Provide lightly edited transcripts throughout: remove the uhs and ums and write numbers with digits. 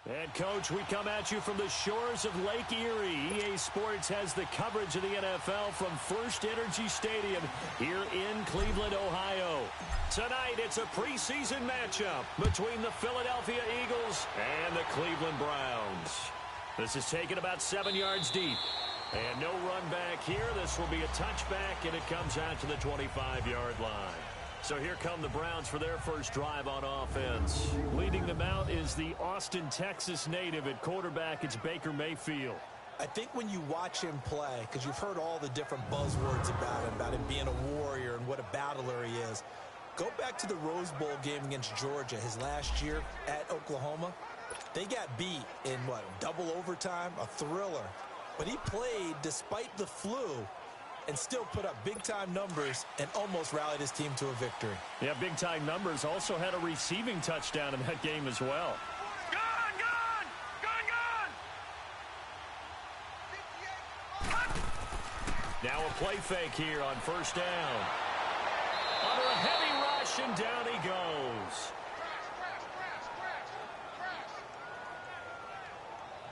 And, Coach, we come at you from the shores of Lake Erie. EA Sports has the coverage of the NFL from First Energy Stadium here in Cleveland, Ohio. Tonight, it's a preseason matchup between the Philadelphia Eagles and the Cleveland Browns. This is taken about 7 yards deep. And no run back here. This will be a touchback, and it comes out to the 25-yard line. So here come the Browns for their first drive on offense. Leading them out is the Austin, Texas native. At quarterback, it's Baker Mayfield. I think when you watch him play, because you've heard all the different buzzwords about him being a warrior and what a battler he is, go back to the Rose Bowl game against Georgia his last year at Oklahoma. They got beat in, double overtime? A thriller. But he played despite the flu and still put up big-time numbers and almost rallied his team to a victory. Yeah, big-time numbers. Also had a receiving touchdown in that game as well. Now a play fake here on first down. Under a heavy rush, and down he goes.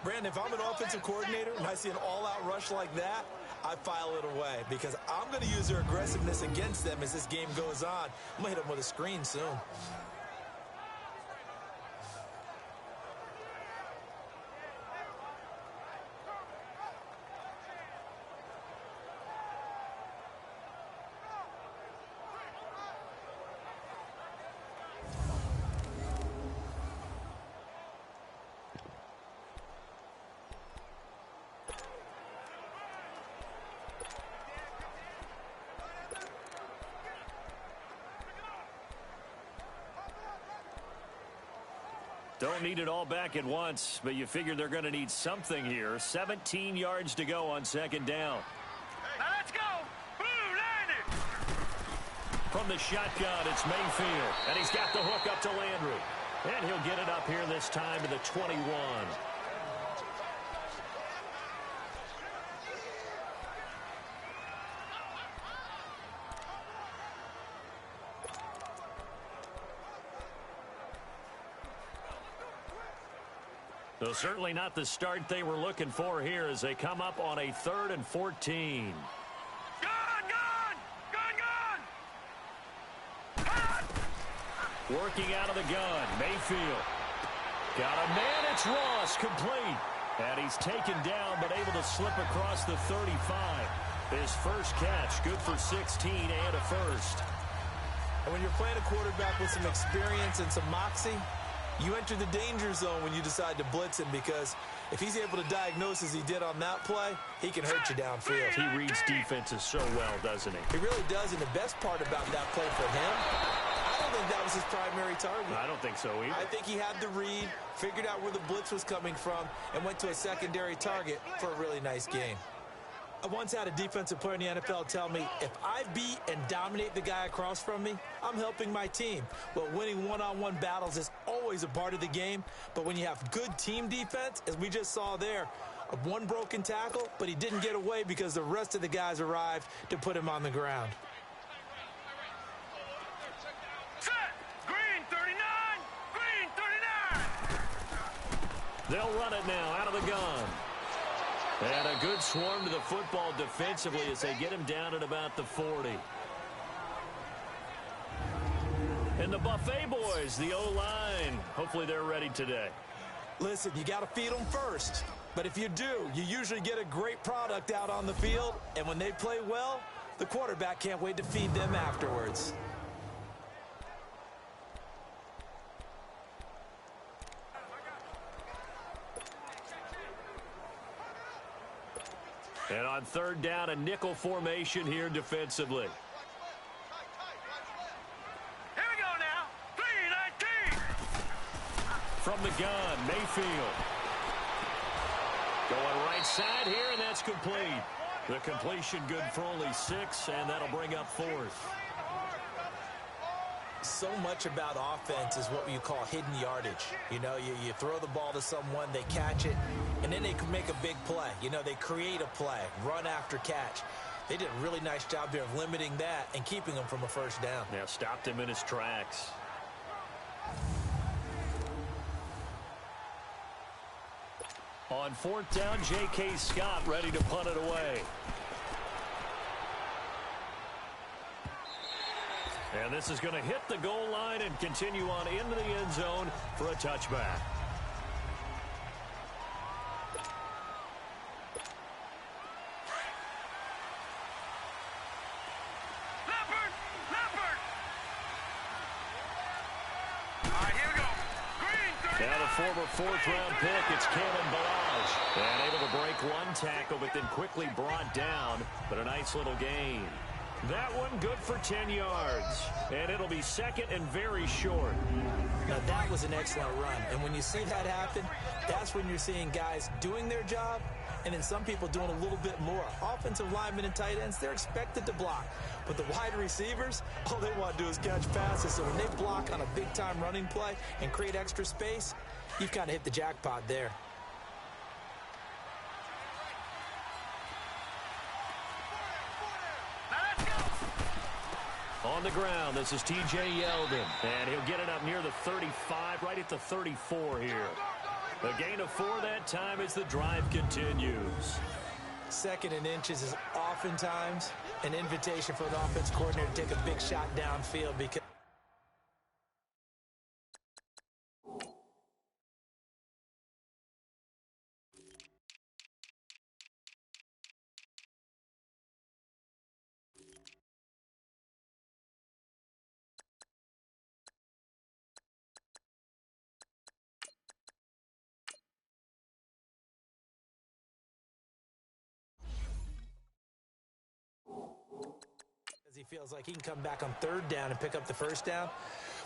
Brandon, if I'm an offensive coordinator and I see an all-out rush like that, I file it away because I'm going to use their aggressiveness against them as this game goes on. I'm going to hit them with a screen soon. Don't need it all back at once, but you figure they're going to need something here. 17 yards to go on second down. Now let's go. Blue landed. From the shotgun, it's Mayfield, and he's got the hook up to Landry. And he'll get it up here this time to the 21. So certainly not the start they were looking for here as they come up on a 3rd and 14. Working out of the gun, Mayfield. Got a man, it's Ross, complete. And he's taken down but able to slip across the 35. His first catch, good for 16 and a first. And when you're playing a quarterback with some experience and some moxie, you enter the danger zone when you decide to blitz him because if he's able to diagnose as he did on that play, he can hurt you downfield. He reads defenses so well, doesn't he? He really does, and the best part about that play for him, I don't think that was his primary target. I don't think so either. I think he had the read, figured out where the blitz was coming from, and went to a secondary target for a really nice game. I once had a defensive player in the NFL tell me, if I beat and dominate the guy across from me, I'm helping my team. Well, winning one-on-one battles is always a part of the game, but when you have good team defense, as we just saw there, one broken tackle, but he didn't get away because the rest of the guys arrived to put him on the ground. Set. Green 39. Green 39. They'll run it now out of the gun. And a good swarm to the football defensively as they get him down at about the 40. And the Buffet boys, the O-line, hopefully they're ready today. Listen, you got to feed them first. But if you do, you usually get a great product out on the field. And when they play well, the quarterback can't wait to feed them afterwards. And on 3rd down, a nickel formation here defensively. Here we go now. 3-19. From the gun, Mayfield. Going right side here, and that's complete. The completion good for only 6, and that'll bring up 4th. So much about offense is what you call hidden yardage. You know, you throw the ball to someone, they catch it, and then they can make a big play. You know, they create a play, run after catch. They did a really nice job there of limiting that and keeping him from a first down. Yeah, stopped him in his tracks. On fourth down, J.K. Scott ready to punt it away. And this is going to hit the goal line and continue on into the end zone for a touchback. Leopard! Leopard! All right, here we go. Green, Now the former fourth-round pick, it's Kalen Ballage. And able to break one tackle, but then quickly brought down. But a nice little gain. That one good for 10 yards. And it'll be second and very short. Now, that was an excellent run. And when you see that happen, that's when you're seeing guys doing their job and then some people doing a little bit more. Offensive linemen and tight ends, they're expected to block. But the wide receivers, all they want to do is catch passes. So when they block on a big-time running play and create extra space, you've kind of hit the jackpot there. On the ground, this is T.J. Yeldon. And he'll get it up near the 35, right at the 34 here. A gain of 4 that time as the drive continues. Second and inches is oftentimes an invitation for an offense coordinator to take a big shot downfield because he feels like he can come back on third down and pick up the first down.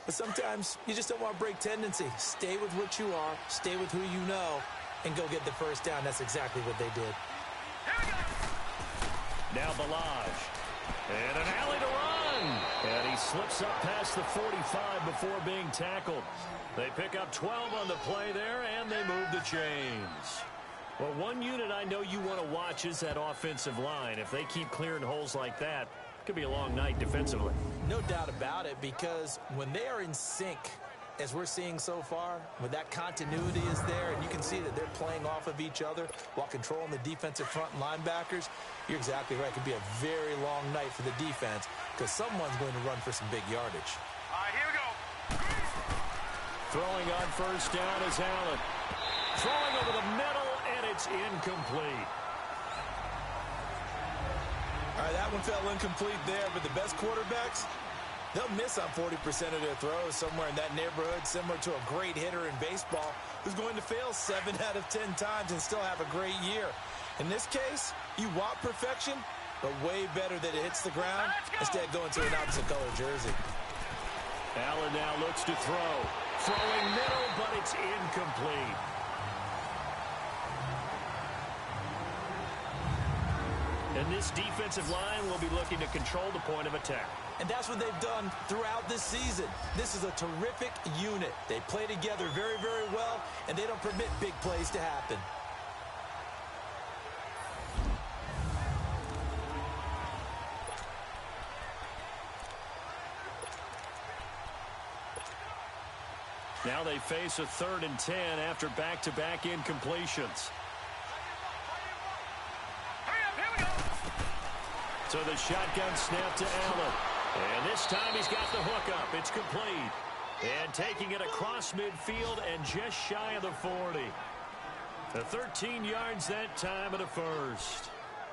But sometimes you just don't want to break tendency. Stay with what you are, stay with who you know, and go get the first down. That's exactly what they did. Now Ballage. And an alley to run. And he slips up past the 45 before being tackled. They pick up 12 on the play there, and they move the chains. Well, one unit I know you want to watch is that offensive line. If they keep clearing holes like that, it could be a long night defensively. No doubt about it, because when they are in sync, as we're seeing so far, when that continuity is there, and you can see that they're playing off of each other while controlling the defensive front linebackers, you're exactly right. It could be a very long night for the defense because someone's going to run for some big yardage. All right, here we go. Throwing on first down is Allen. Throwing over the middle, and it's incomplete. All right, that one fell incomplete there, but the best quarterbacks, they'll miss on 40% of their throws somewhere in that neighborhood, similar to a great hitter in baseball who's going to fail 7 out of 10 times and still have a great year. In this case, you want perfection, but way better that it hits the ground instead of going to an opposite color jersey. Allen now looks to throw. Throwing middle, but it's incomplete. And this defensive line will be looking to control the point of attack. And that's what they've done throughout this season. This is a terrific unit. They play together very, very well, and they don't permit big plays to happen. Now they face a 3rd and 10 after back-to-back incompletions. So the shotgun snap to Allen. And this time he's got the hook up. It's complete. And taking it across midfield and just shy of the 40. The 13 yards that time of the first.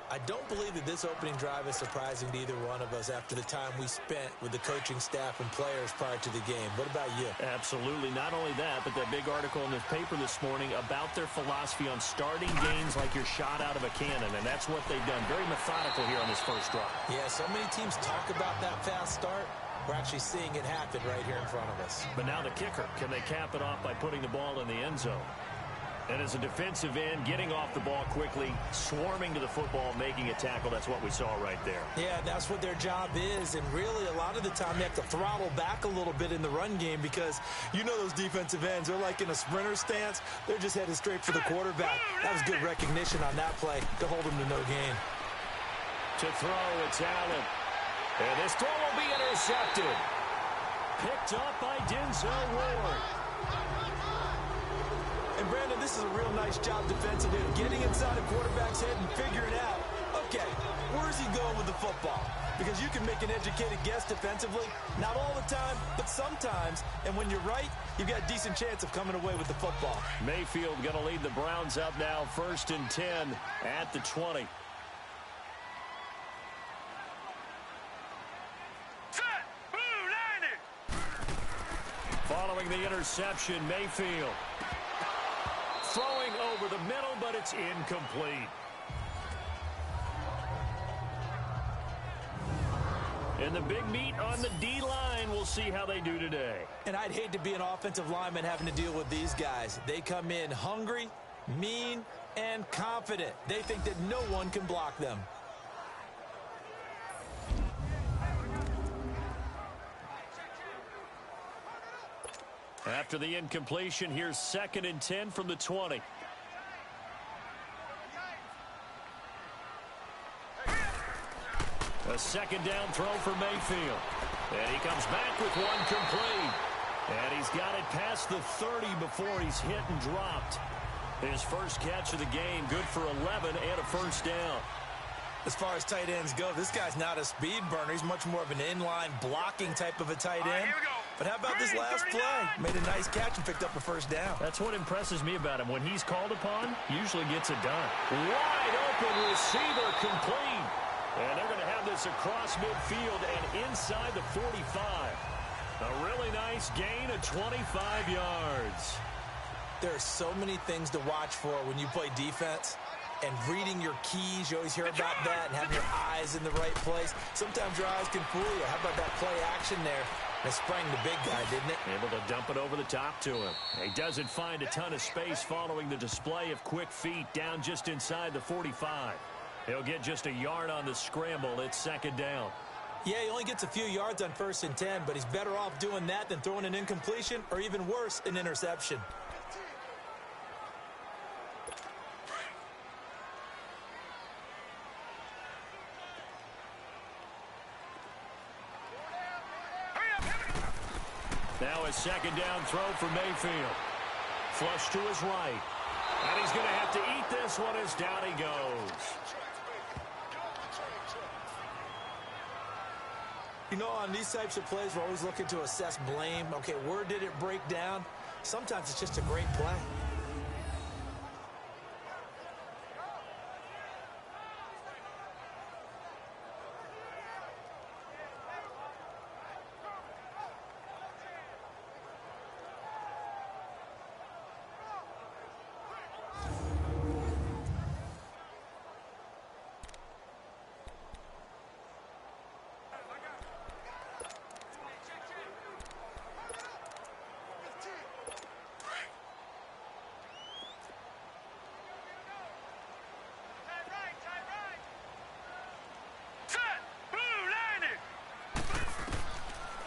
I don't believe that this opening drive is surprising to either one of us after the time we spent with the coaching staff and players prior to the game. What about you? Absolutely. Not only that, but that big article in the paper this morning about their philosophy on starting games like you're shot out of a cannon, and that's what they've done. Very methodical here on this first drive. Yeah, so many teams talk about that fast start. We're actually seeing it happen right here in front of us. But now the kicker. Can they cap it off by putting the ball in the end zone? And as a defensive end, getting off the ball quickly, swarming to the football, making a tackle, that's what we saw right there. Yeah, that's what their job is. And really, a lot of the time, they have to throttle back a little bit in the run game because you know those defensive ends, they're like in a sprinter stance. They're just headed straight for the quarterback. That was good recognition on that play to hold him to no gain. To throw, it's Allen. And this throw will be intercepted. Picked up by Denzel Ward. And And Brandon, this is a real nice job defensively of getting inside a quarterback's head and figuring out, okay, where's he going with the football? Because you can make an educated guess defensively, not all the time, but sometimes. And when you're right, you've got a decent chance of coming away with the football. Mayfield going to lead the Browns up now, 1st and 10 at the 20. Set. Blue 90. Following the interception, Mayfield throwing over the middle, but it's incomplete. And the big meet on the D-line, we'll see how they do today. And I'd hate to be an offensive lineman having to deal with these guys. They come in hungry, mean, and confident. They think that no one can block them. After the incompletion, here's 2nd and 10 from the 20. A 2nd down throw for Mayfield. And he comes back with one complete. And he's got it past the 30 before he's hit and dropped. His first catch of the game, good for 11 and a 1st down. As far as tight ends go, this guy's not a speed burner. He's much more of an inline blocking type of a tight end. Here we go. But how about this last play? Made a nice catch and picked up a 1st down. That's what impresses me about him. When he's called upon, usually gets it done. Wide open receiver complete. And they're going to have this across midfield and inside the 45. A really nice gain of 25 yards. There are so many things to watch for when you play defense. And reading your keys, you always hear about that, and having your eyes in the right place. Sometimes your eyes can fool you. How about that play action there? They sprang the big guy, didn't it? Able to dump it over the top to him. He doesn't find a ton of space following the display of quick feet down just inside the 45. He'll get just a yard on the scramble. It's 2nd down. Yeah, he only gets a few yards on 1st and 10, but he's better off doing that than throwing an incompletion or even worse, an interception. Now a 2nd down throw for Mayfield. Flush to his right. And he's going to have to eat this one as down he goes. You know, on these types of plays, we're always looking to assess blame. Okay, where did it break down? Sometimes it's just a great play.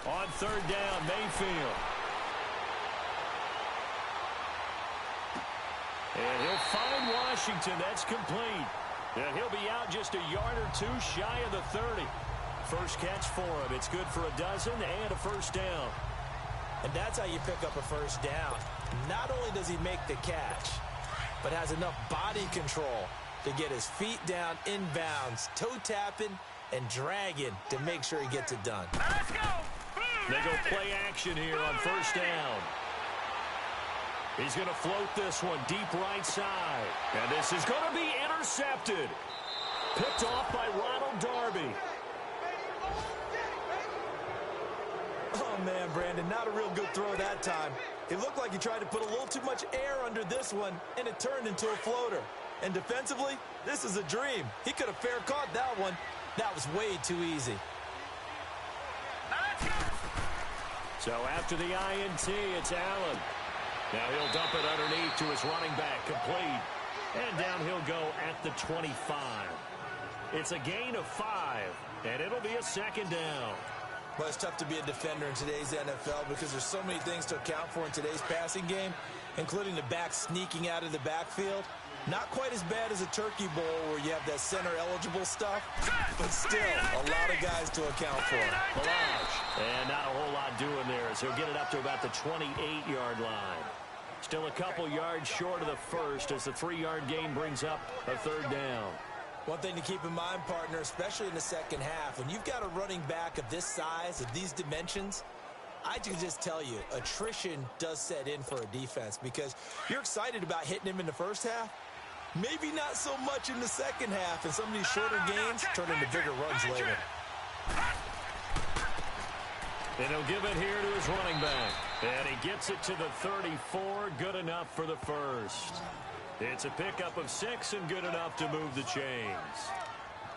On 3rd down, Mayfield. And he'll find Washington. That's complete. And he'll be out just a yard or two shy of the 30. First catch for him. It's good for a dozen and a 1st down. And that's how you pick up a 1st down. Not only does he make the catch, but has enough body control to get his feet down inbounds, toe tapping and dragging to make sure he gets it done. Let's go. They go play action here on 1st down. He's going to float this one deep right side. And this is going to be intercepted. Picked off by Ronald Darby. Oh, man, Brandon, not a real good throw that time. It looked like he tried to put a little too much air under this one, and it turned into a floater. And defensively, this is a dream. He could have fair caught that one. That was way too easy. So after the INT, it's Allen. Now he'll dump it underneath to his running back, complete. And down he'll go at the 25. It's a gain of 5, and it'll be a 2nd down. Well, it's tough to be a defender in today's NFL because there's so many things to account for in today's passing game, including the back sneaking out of the backfield. Not quite as bad as a turkey bowl where you have that center-eligible stuff, but still a lot of guys to account for. Ballage. And not a whole lot doing there as he'll get it up to about the 28-yard line. Still a couple yards short of the first as the 3-yard gain brings up a 3rd down. One thing to keep in mind, partner, especially in the second half, when you've got a running back of this size, of these dimensions, I can just tell you, attrition does set in for a defense because you're excited about hitting him in the first half. Maybe not so much in the second half, and some of these shorter gains turn into bigger runs later. And he'll give it here to his running back. And he gets it to the 34, good enough for the first. It's a pickup of 6 and good enough to move the chains.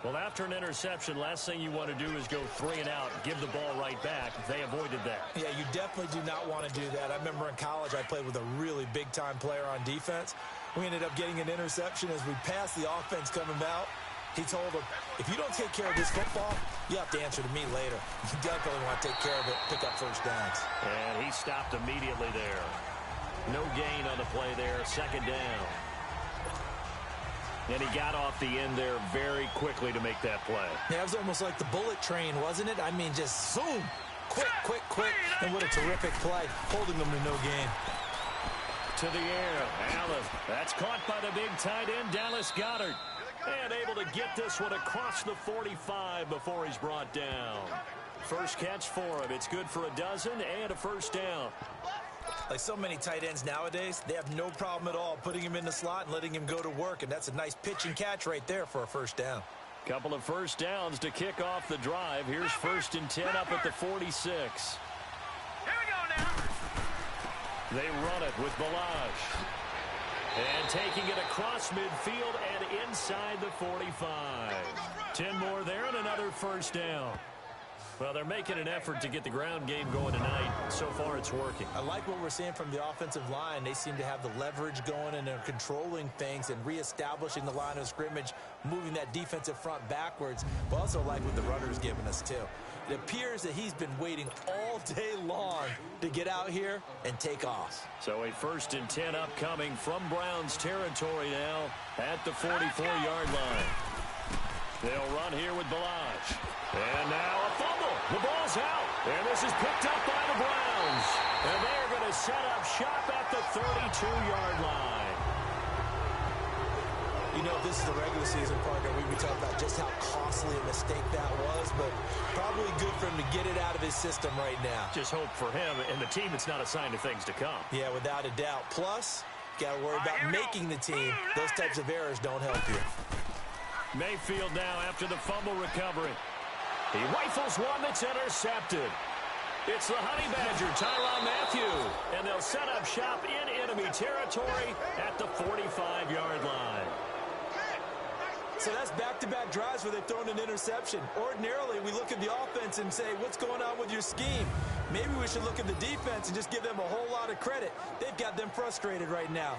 Well, after an interception, last thing you want to do is go 3 and out, give the ball right back. They avoided that. Yeah, you definitely do not want to do that. I remember in college I played with a really big-time player on defense. We ended up getting an interception as we passed the offense coming out. He told him, if you don't take care of this football, you have to answer to me later. You definitely want to take care of it, pick up first downs. And he stopped immediately there. No gain on the play there, 2nd down. And he got off the end there very quickly to make that play. Yeah, it was almost like the bullet train, wasn't it? I mean, just zoom. Quick, quick, quick. And what a terrific play, holding them to no gain. To the air, Allen. That's caught by the big tight end, Dallas Goedert. And able to get this one across the 45 before he's brought down. First catch for him. It's good for a dozen and a first down. Like so many tight ends nowadays, they have no problem at all putting him in the slot and letting him go to work. And that's a nice pitch and catch right there for a first down. Couple of first downs to kick off the drive. Here's 1st and 10 up at the 46. Here we go now. They run it with Balazs. And taking it across midfield and inside the 45. 10 more there and another first down. Well, they're making an effort to get the ground game going tonight. So far, it's working. I like what we're seeing from the offensive line. They seem to have the leverage going, and they're controlling things and reestablishing the line of scrimmage, moving that defensive front backwards. But also like what the runner's giving us, too. It appears that he's been waiting all day long to get out here and take off. So a 1st and 10 upcoming from Browns territory now at the 44-yard line. They'll run here with Balazs. And now a fumble. The ball's out. And this is picked up by the Browns. And they're going to set up shop at the 32-yard line. You know, this is the regular season partner. We talk about just how costly a mistake that was, but probably good for him to get it out of his system right now. Just hope for him and the team it's not a sign of things to come. Yeah, without a doubt. Plus, got to worry about making the team. Those types of errors don't help you. Mayfield now after the fumble recovery. He rifles one that's intercepted. It's the Honey Badger, Tyrann Mathieu. And they'll set up shop in enemy territory at the 45-yard line. So that's back-to-back drives where they've thrown an interception. Ordinarily, we look at the offense and say, what's going on with your scheme? Maybe we should look at the defense and just give them a whole lot of credit. They've got them frustrated right now.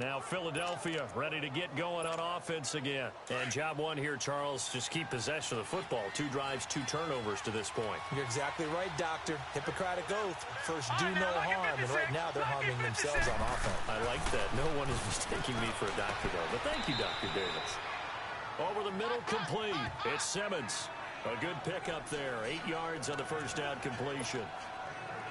Now Philadelphia ready to get going on offense again. And job one here, Charles, just keep possession of the football. 2 drives, 2 turnovers to this point. You're exactly right, Doctor. Hippocratic oath. First, do no harm. And right now, they're harming themselves on offense. I like that. No one is mistaking me for a doctor, though. But thank you, Dr. Davis. Over the middle, complete. It's Simmons. A good pickup there. 8 yards on the first down completion.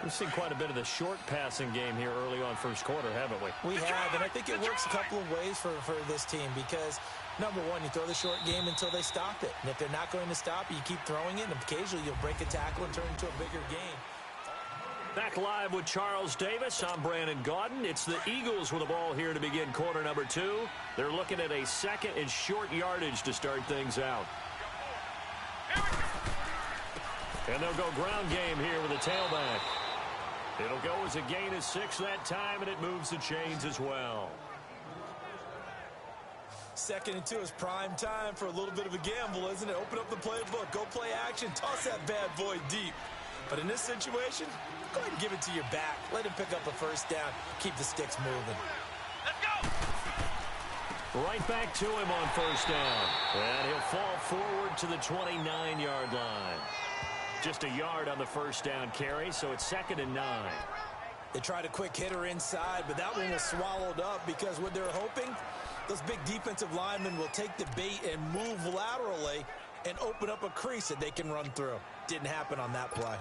We've seen quite a bit of the short passing game here early on first quarter, haven't we? We have, and I think it works a couple of ways for this team because, number one, you throw the short game until they stop it. And if they're not going to stop it, you keep throwing it, and occasionally you'll break a tackle and turn it into a bigger game. Back live with Charles Davis. I'm Brandon Gaudin. It's the Eagles with the ball here to begin quarter number 2. They're looking at a 2nd and short yardage to start things out. And they'll go ground game here with a tailback. It'll go as a gain of 6 that time, and it moves the chains as well. 2nd and 2 is prime time for a little bit of a gamble, isn't it? Open up the playbook, go play action, toss that bad boy deep. But in this situation, go ahead and give it to your back. Let him pick up a first down. Keep the sticks moving. Let's go! Right back to him on first down. And he'll fall forward to the 29-yard line. Just a yard on the first down carry, so it's 2nd and 9. They tried a quick hitter inside, but that one was swallowed up because what they're hoping, Those big defensive linemen will take the bait and move laterally and open up a crease that they can run through. Didn't happen on that play.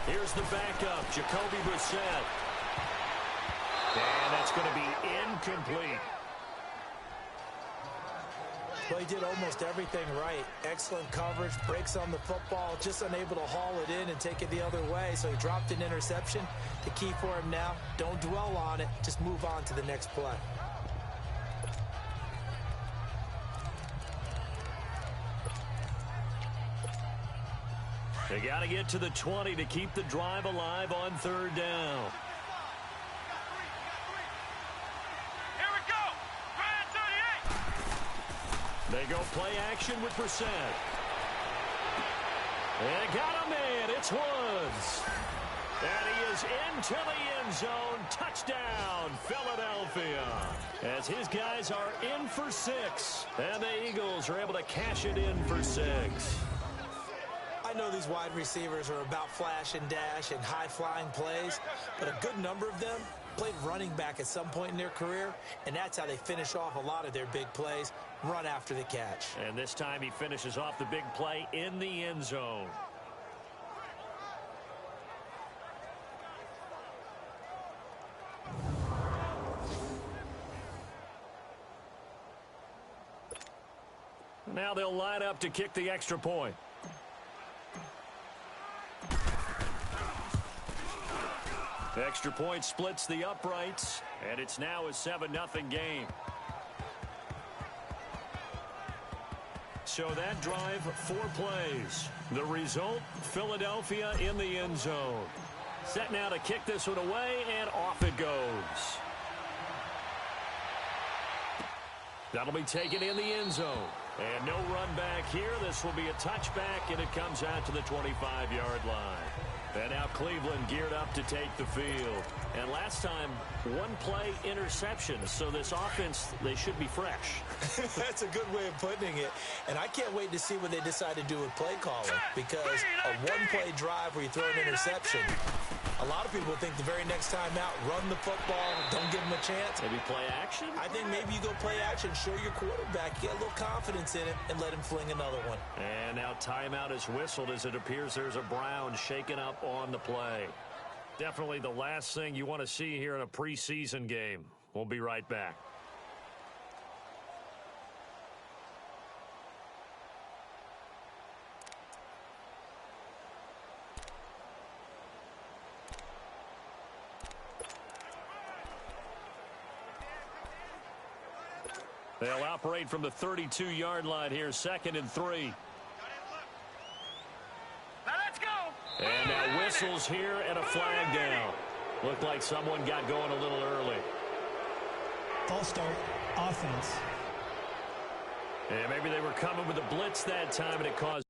Here's the backup, Jacoby Brissett. And that's going to be incomplete. Well, he did almost everything right. Excellent coverage, breaks on the football, just unable to haul it in and take it the other way. So he dropped an interception. The key for him now, don't dwell on it. Just move on to the next play. They got to get to the 20 to keep the drive alive on third down. Here we go. Grand 38. They go play action with Brissett. And got a man. It's Woods. And he is into the end zone. Touchdown, Philadelphia. As his guys are in for 6. And the Eagles are able to cash it in for 6. I know these wide receivers are about flash and dash and high-flying plays, but a good number of them played running back at some point in their career, and that's how they finish off a lot of their big plays, run after the catch. And this time he finishes off the big play in the end zone. Now they'll line up to kick the extra point. The extra point splits the uprights, and it's now a 7-0 game. So that drive, 4 plays. The result, Philadelphia in the end zone. Set now to kick this one away, and off it goes. That'll be taken in the end zone. And no run back here. This will be a touchback, and it comes out to the 25-yard line. And now Cleveland geared up to take the field. And last time, 1-play interception. So this offense, they should be fresh. That's a good way of putting it. And I can't wait to see what they decide to do with play calling. Because a 1-play drive where you throw an interception, a lot of people think the very next time out, run the football, don't give them a chance. Maybe play action? I think maybe you go play action, show your quarterback, get a little confidence in him, and let him fling another one. And now timeout is whistled as it appears there's a Brown shaken up on the play. Definitely the last thing you want to see here in a preseason game. We'll be right back. They'll operate from the 32-yard line here, 2nd and 3. Now let's go. And now whistles here and a flag down. Looked like someone got going a little early. False start, offense. And maybe they were coming with a blitz that time, and it caused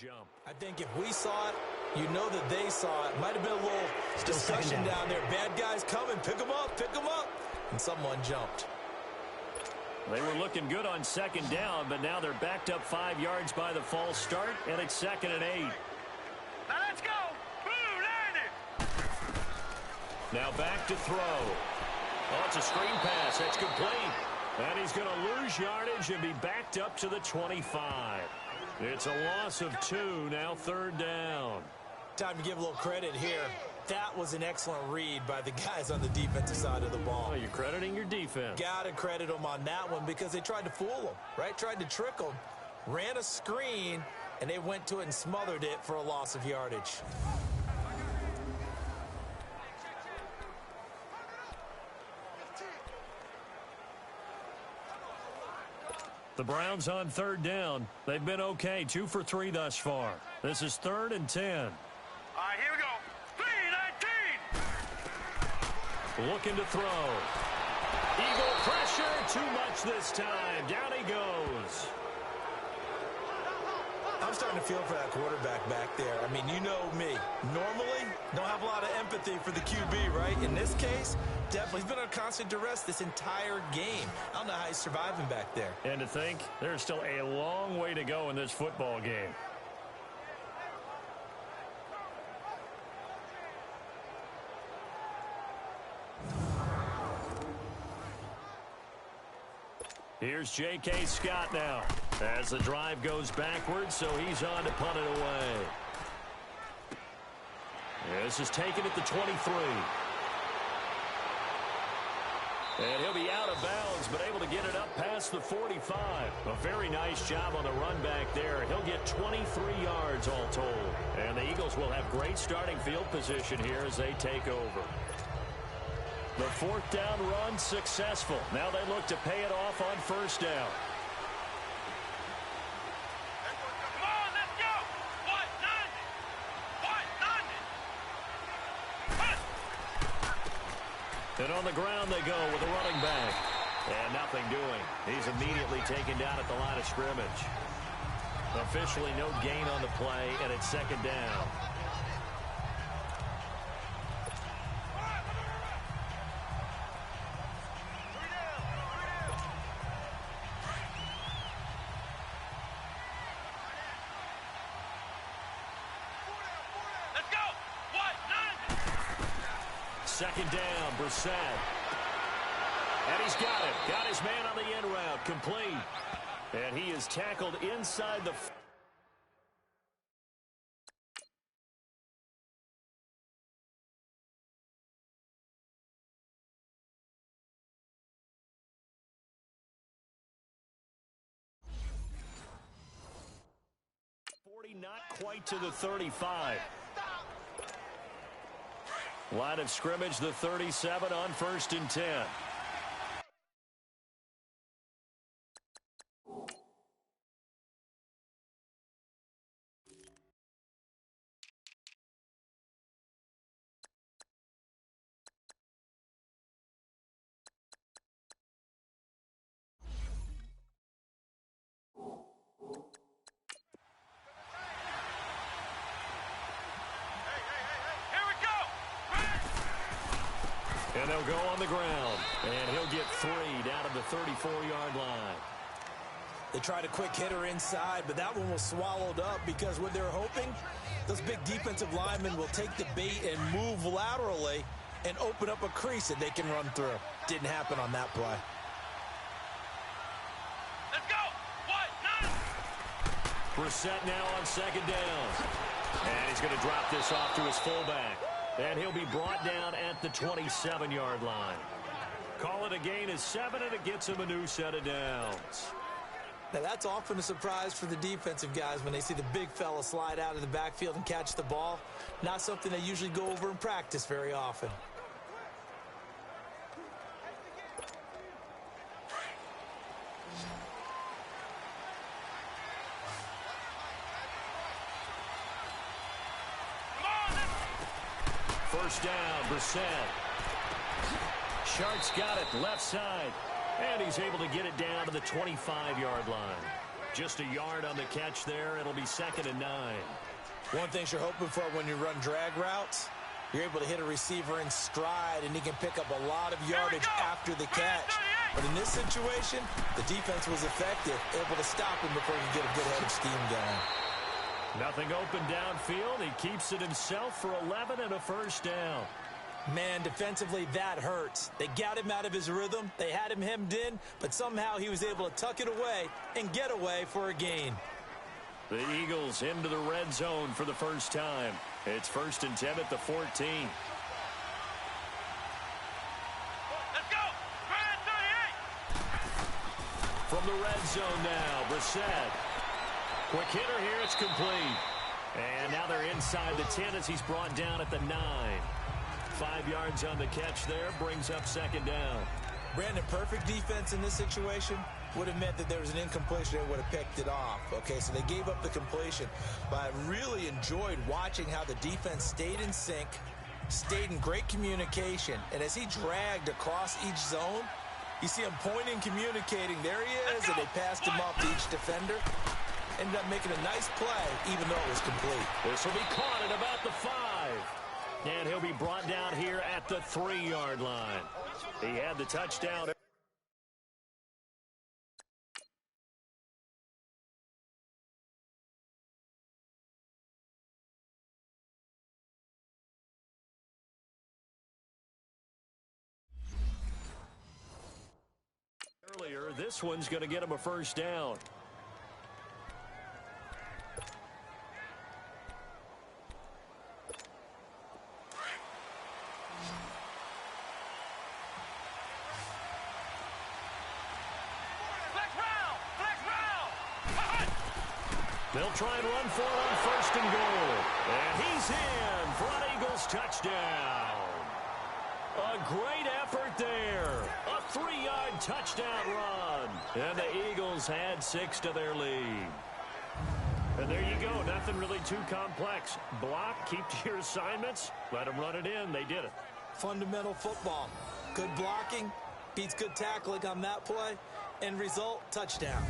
jump. I think if we saw it, you know that they saw it. Might have been a little discussion down there. Bad guys coming. Pick them up. Pick them up. And someone jumped. They were looking good on second down, but now they're backed up 5 yards by the false start, and it's 2nd and 8. Now let's go. Blue line it. Now back to throw. Oh, it's a screen pass. That's complete. And he's going to lose yardage and be backed up to the 25. It's a loss of 2, now 3rd down. Time to give a little credit here. That was an excellent read by the guys on the defensive side of the ball. Oh, you're crediting your defense. Got to credit them on that one because they tried to fool them, right? Tried to trick them, ran a screen, and they went to it and smothered it for a loss of yardage. The Browns on 3rd down. They've been okay, 2 for 3 thus far. This is 3rd and 10. All right, here we go. 3-19. Looking to throw. Eagle pressure, too much this time. Down he goes. I'm starting to feel for that quarterback back there. I mean, you know me. Normally, don't have a lot of empathy for the QB, right? In this case, definitely. He's been under constant duress this entire game. I don't know how he's surviving back there. And to think, there's still a long way to go in this football game. Here's J.K. Scott now as the drive goes backwards, so he's on to punt it away. This is taken at the 23. And he'll be out of bounds, but able to get it up past the 45. A very nice job on the run back there. He'll get 23 yards all told. And the Eagles will have great starting field position here as they take over. The 4th down run successful. Now they look to pay it off on 1st down. Come on, let's go. 1-9. And on the ground they go with a running back. And nothing doing. He's immediately taken down at the line of scrimmage. Officially no gain on the play, and it's 2nd down. Let's go. 1-9. 2nd down, Brissett. And he's got it. Got his man on the end route, complete. And he is tackled inside the... Not quite to the 35. Line of scrimmage, the 37 on 1st and 10. And they'll go on the ground. And he'll get 3 down to the 34-yard line. They tried a quick hitter inside, but that one was swallowed up because what they're hoping, those big defensive linemen will take the bait and move laterally and open up a crease that they can run through. Didn't happen on that play. Let's go. 1-9. Brissett now on 2nd down. And he's going to drop this off to his fullback. And he'll be brought down at the 27-yard line. Call it a gain of 7, and it gets him a new set of downs. Now, that's often a surprise for the defensive guys when they see the big fella slide out of the backfield and catch the ball. Not something they usually go over in practice very often. First down, Brissett. Sharks got it, left side. And he's able to get it down to the 25-yard line. Just a yard on the catch there. It'll be 2nd and 9. One thing you're hoping for when you run drag routes, you're able to hit a receiver in stride, and he can pick up a lot of yardage after the catch. But in this situation, the defense was effective, able to stop him before he could get a good head of steam going. Nothing open downfield. He keeps it himself for 11 and a first down. Man, defensively, that hurts. They got him out of his rhythm. They had him hemmed in, but somehow he was able to tuck it away and get away for a gain. The Eagles into the red zone for the first time. It's 1st and 10 at the 14. Let's go! Red 38! From the red zone now, Brissett. Quick hitter here, it's complete. And now they're inside the 10 as he's brought down at the 9. 5 yards on the catch there, brings up 2nd down. Brandon, perfect defense in this situation would have meant that there was an incompletion that would have picked it off. Okay, so they gave up the completion. But I really enjoyed watching how the defense stayed in sync, stayed in great communication. And as he dragged across each zone, you see him pointing, communicating. There he is, and they passed him off to each defender. Ended up making a nice play, even though it was complete. This will be caught at about the 5. And he'll be brought down here at the 3-yard line. He had the touchdown. Earlier, this one's going to get him a first down. They'll try and run for it on 1st and goal. And he's in for an Eagles touchdown. A great effort there. A 3-yard touchdown run. And the Eagles had 6 to their lead. And there you go. Nothing really too complex. Block, keep to your assignments, let them run it in. They did it. Fundamental football. Good blocking, beats good tackling on that play. End result, touchdown.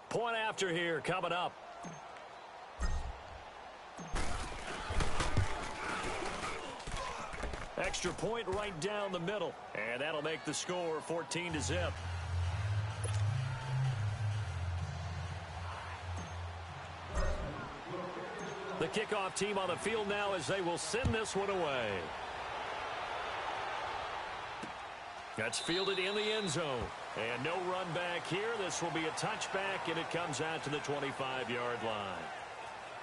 Point after here coming up. Extra point right down the middle. And that'll make the score 14-0. The kickoff team on the field now as they will send this one away. That's fielded in the end zone. And no run back here. This will be a touchback, and it comes out to the 25-yard line.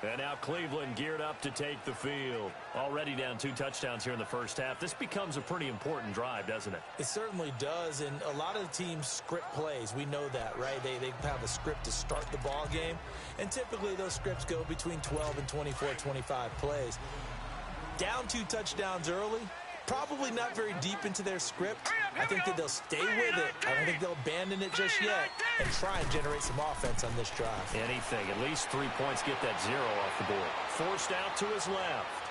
And now Cleveland geared up to take the field. Already down 2 touchdowns here in the first half. This becomes a pretty important drive, doesn't it? It certainly does, and a lot of the teams script plays. We know that, right? They have a script to start the ball game, and typically those scripts go between 12 and 24, 25 plays. Down 2 touchdowns early, probably not very deep into their script. I think that they'll stay with it. I don't think they'll abandon it just yet and try and generate some offense on this drive. Anything. At least 3 points, get that 0 off the board. Forced out to his left.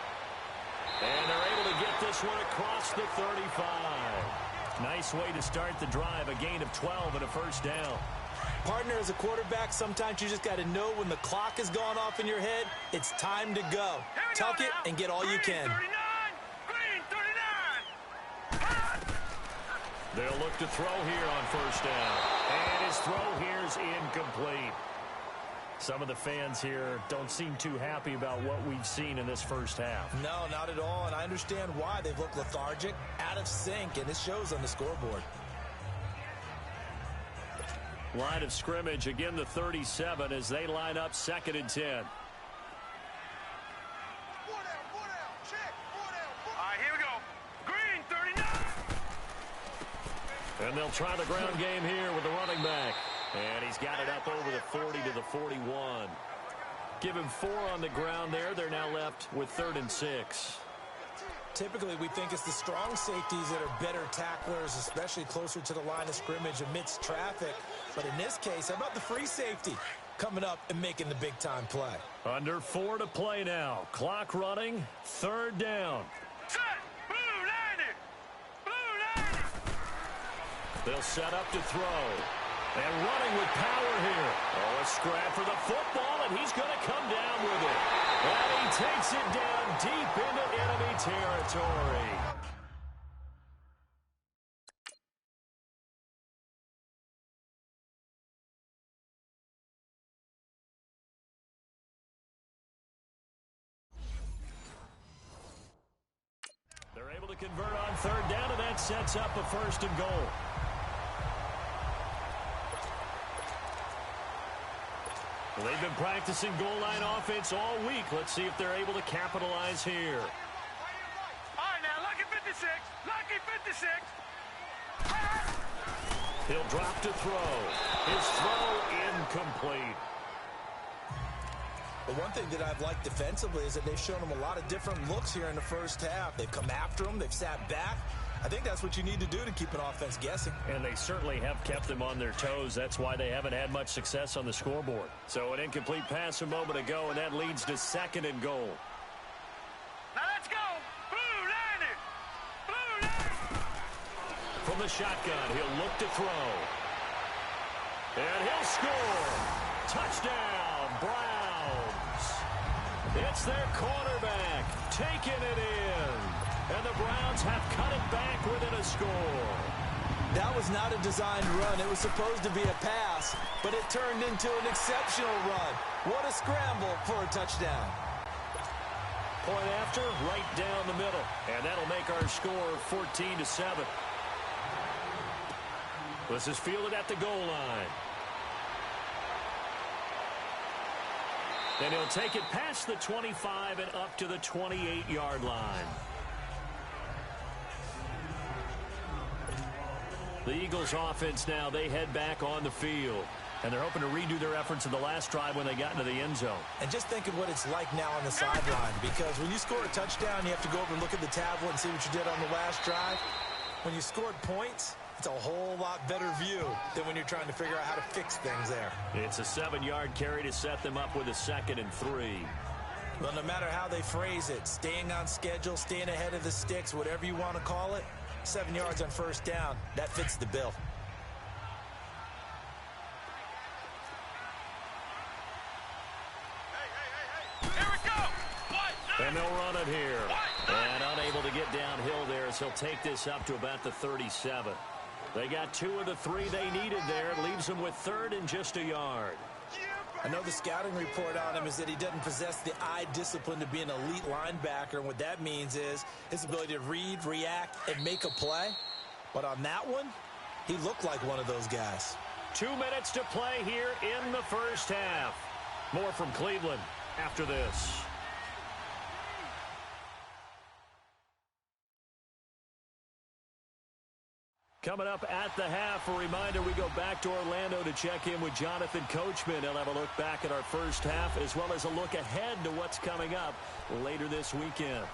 And they're able to get this one across the 35. Nice way to start the drive. A gain of 12 and a first down. Partner, as a quarterback, sometimes you just got to know when the clock has gone off in your head, it's time to go. Tuck it and get all you can. They'll look to throw here on first down. And his throw here is incomplete. Some of the fans here don't seem too happy about what we've seen in this first half. No, not at all, and I understand why. They've looked lethargic, out of sync, and it shows on the scoreboard. Line of scrimmage, again the 37 as they line up 2nd and 10. And they'll try the ground game here with the running back. And he's got it up over the 40 to the 41. Give him 4 on the ground there. They're now left with 3rd and 6. Typically, we think it's the strong safeties that are better tacklers, especially closer to the line of scrimmage amidst traffic. But in this case, how about the free safety coming up and making the big-time play? Under 4 to play now. Clock running. 3rd down. Set. Blue 90. Blue 90. They'll set up to throw. And running with power here. Oh, a scrap for the football, and he's going to come down with it. And he takes it down deep into enemy territory. They're able to convert on third down, and that sets up a first and goal. Well, they've been practicing goal line offense all week. Let's see if they're able to capitalize here. All right, now, lucky 56. Lucky 56. He'll drop to throw. His throw incomplete. The one thing that I've liked defensively is that they've shown him a lot of different looks here in the first half. They've come after him. They've sat back. I think that's what you need to do to keep an offense guessing. And they certainly have kept them on their toes. That's why they haven't had much success on the scoreboard. So an incomplete pass a moment ago, and that leads to second and goal. Now let's go. Blue line it. Blue line. From the shotgun, he'll look to throw. And he'll score. Touchdown, Browns. It's their quarterback taking it in. And the Browns have cut it back within a score. That was not a designed run. It was supposed to be a pass, but it turned into an exceptional run. What a scramble for a touchdown. Point after, right down the middle. And that'll make our score 14-7. This is fielded at the goal line. And he'll take it past the 25 and up to the 28-yard line. The Eagles offense now, they head back on the field. And they're hoping to redo their efforts in the last drive when they got into the end zone. And just think of what it's like now on the sideline, because when you score a touchdown, you have to go over and look at the tablet and see what you did on the last drive. When you scored points, it's a whole lot better view than when you're trying to figure out how to fix things there. It's a 7-yard carry to set them up with a 2nd and 3. Well, no matter how they phrase it, staying on schedule, staying ahead of the sticks, whatever you want to call it, 7 yards on first down, that fits the bill. Here we go. And they'll run it here. And unable to get downhill there as he'll take this up to about the 37. They got 2 of the 3 they needed there. It leaves them with 3rd and just a yard. I know the scouting report on him is that he doesn't possess the eye discipline to be an elite linebacker, and what that means is his ability to read, react, and make a play. But on that one, he looked like one of those guys. 2 minutes to play here in the first half. More from Cleveland after this. Coming up at the half, a reminder, we go back to Orlando to check in with Jonathan Coachman. He'll have a look back at our first half as well as a look ahead to what's coming up later this weekend.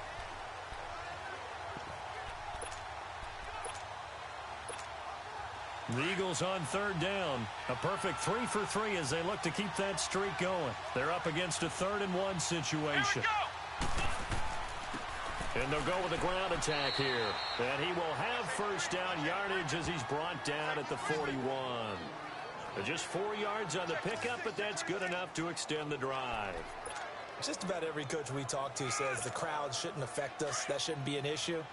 The Eagles on 3rd down. A perfect 3 for 3 as they look to keep that streak going. They're up against a 3rd and 1 situation. And they'll go with the ground attack here. And he will have first down yardage as he's brought down at the 41. Just 4 yards on the pickup, but that's good enough to extend the drive. Just about every coach we talk to says the crowd shouldn't affect us. That shouldn't be an issue.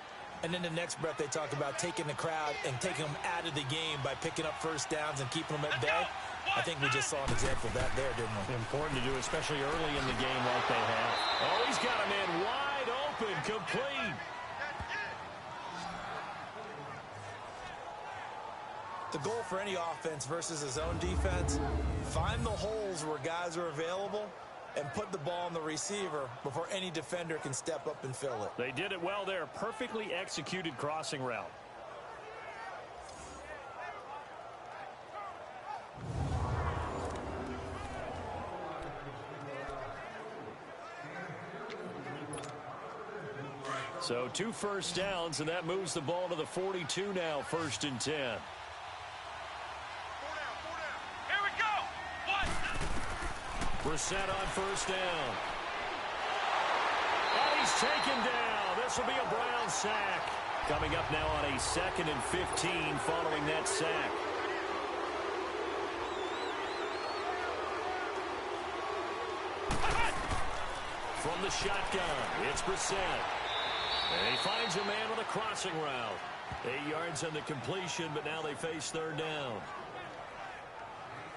And then the next breath they talk about taking the crowd and taking them out of the game by picking up first downs and keeping them at bay. I think we just saw an example of that there, didn't we? Important to do, especially early in the game like they have. Oh, he's got a man wide open, complete. The goal for any offense versus his own defense, find the holes where guys are available and put the ball on the receiver before any defender can step up and fill it. They did it well there. Perfectly executed crossing route. So 2 first downs, and that moves the ball to the 42 now, 1st and 10. Here we go. Brissett on first down. And he's taken down. This will be a Brown sack. Coming up now on a 2nd and 15 following that sack. the shotgun. It's Brissett. And he finds a man on the crossing route. 8 yards on the completion, but now they face third down.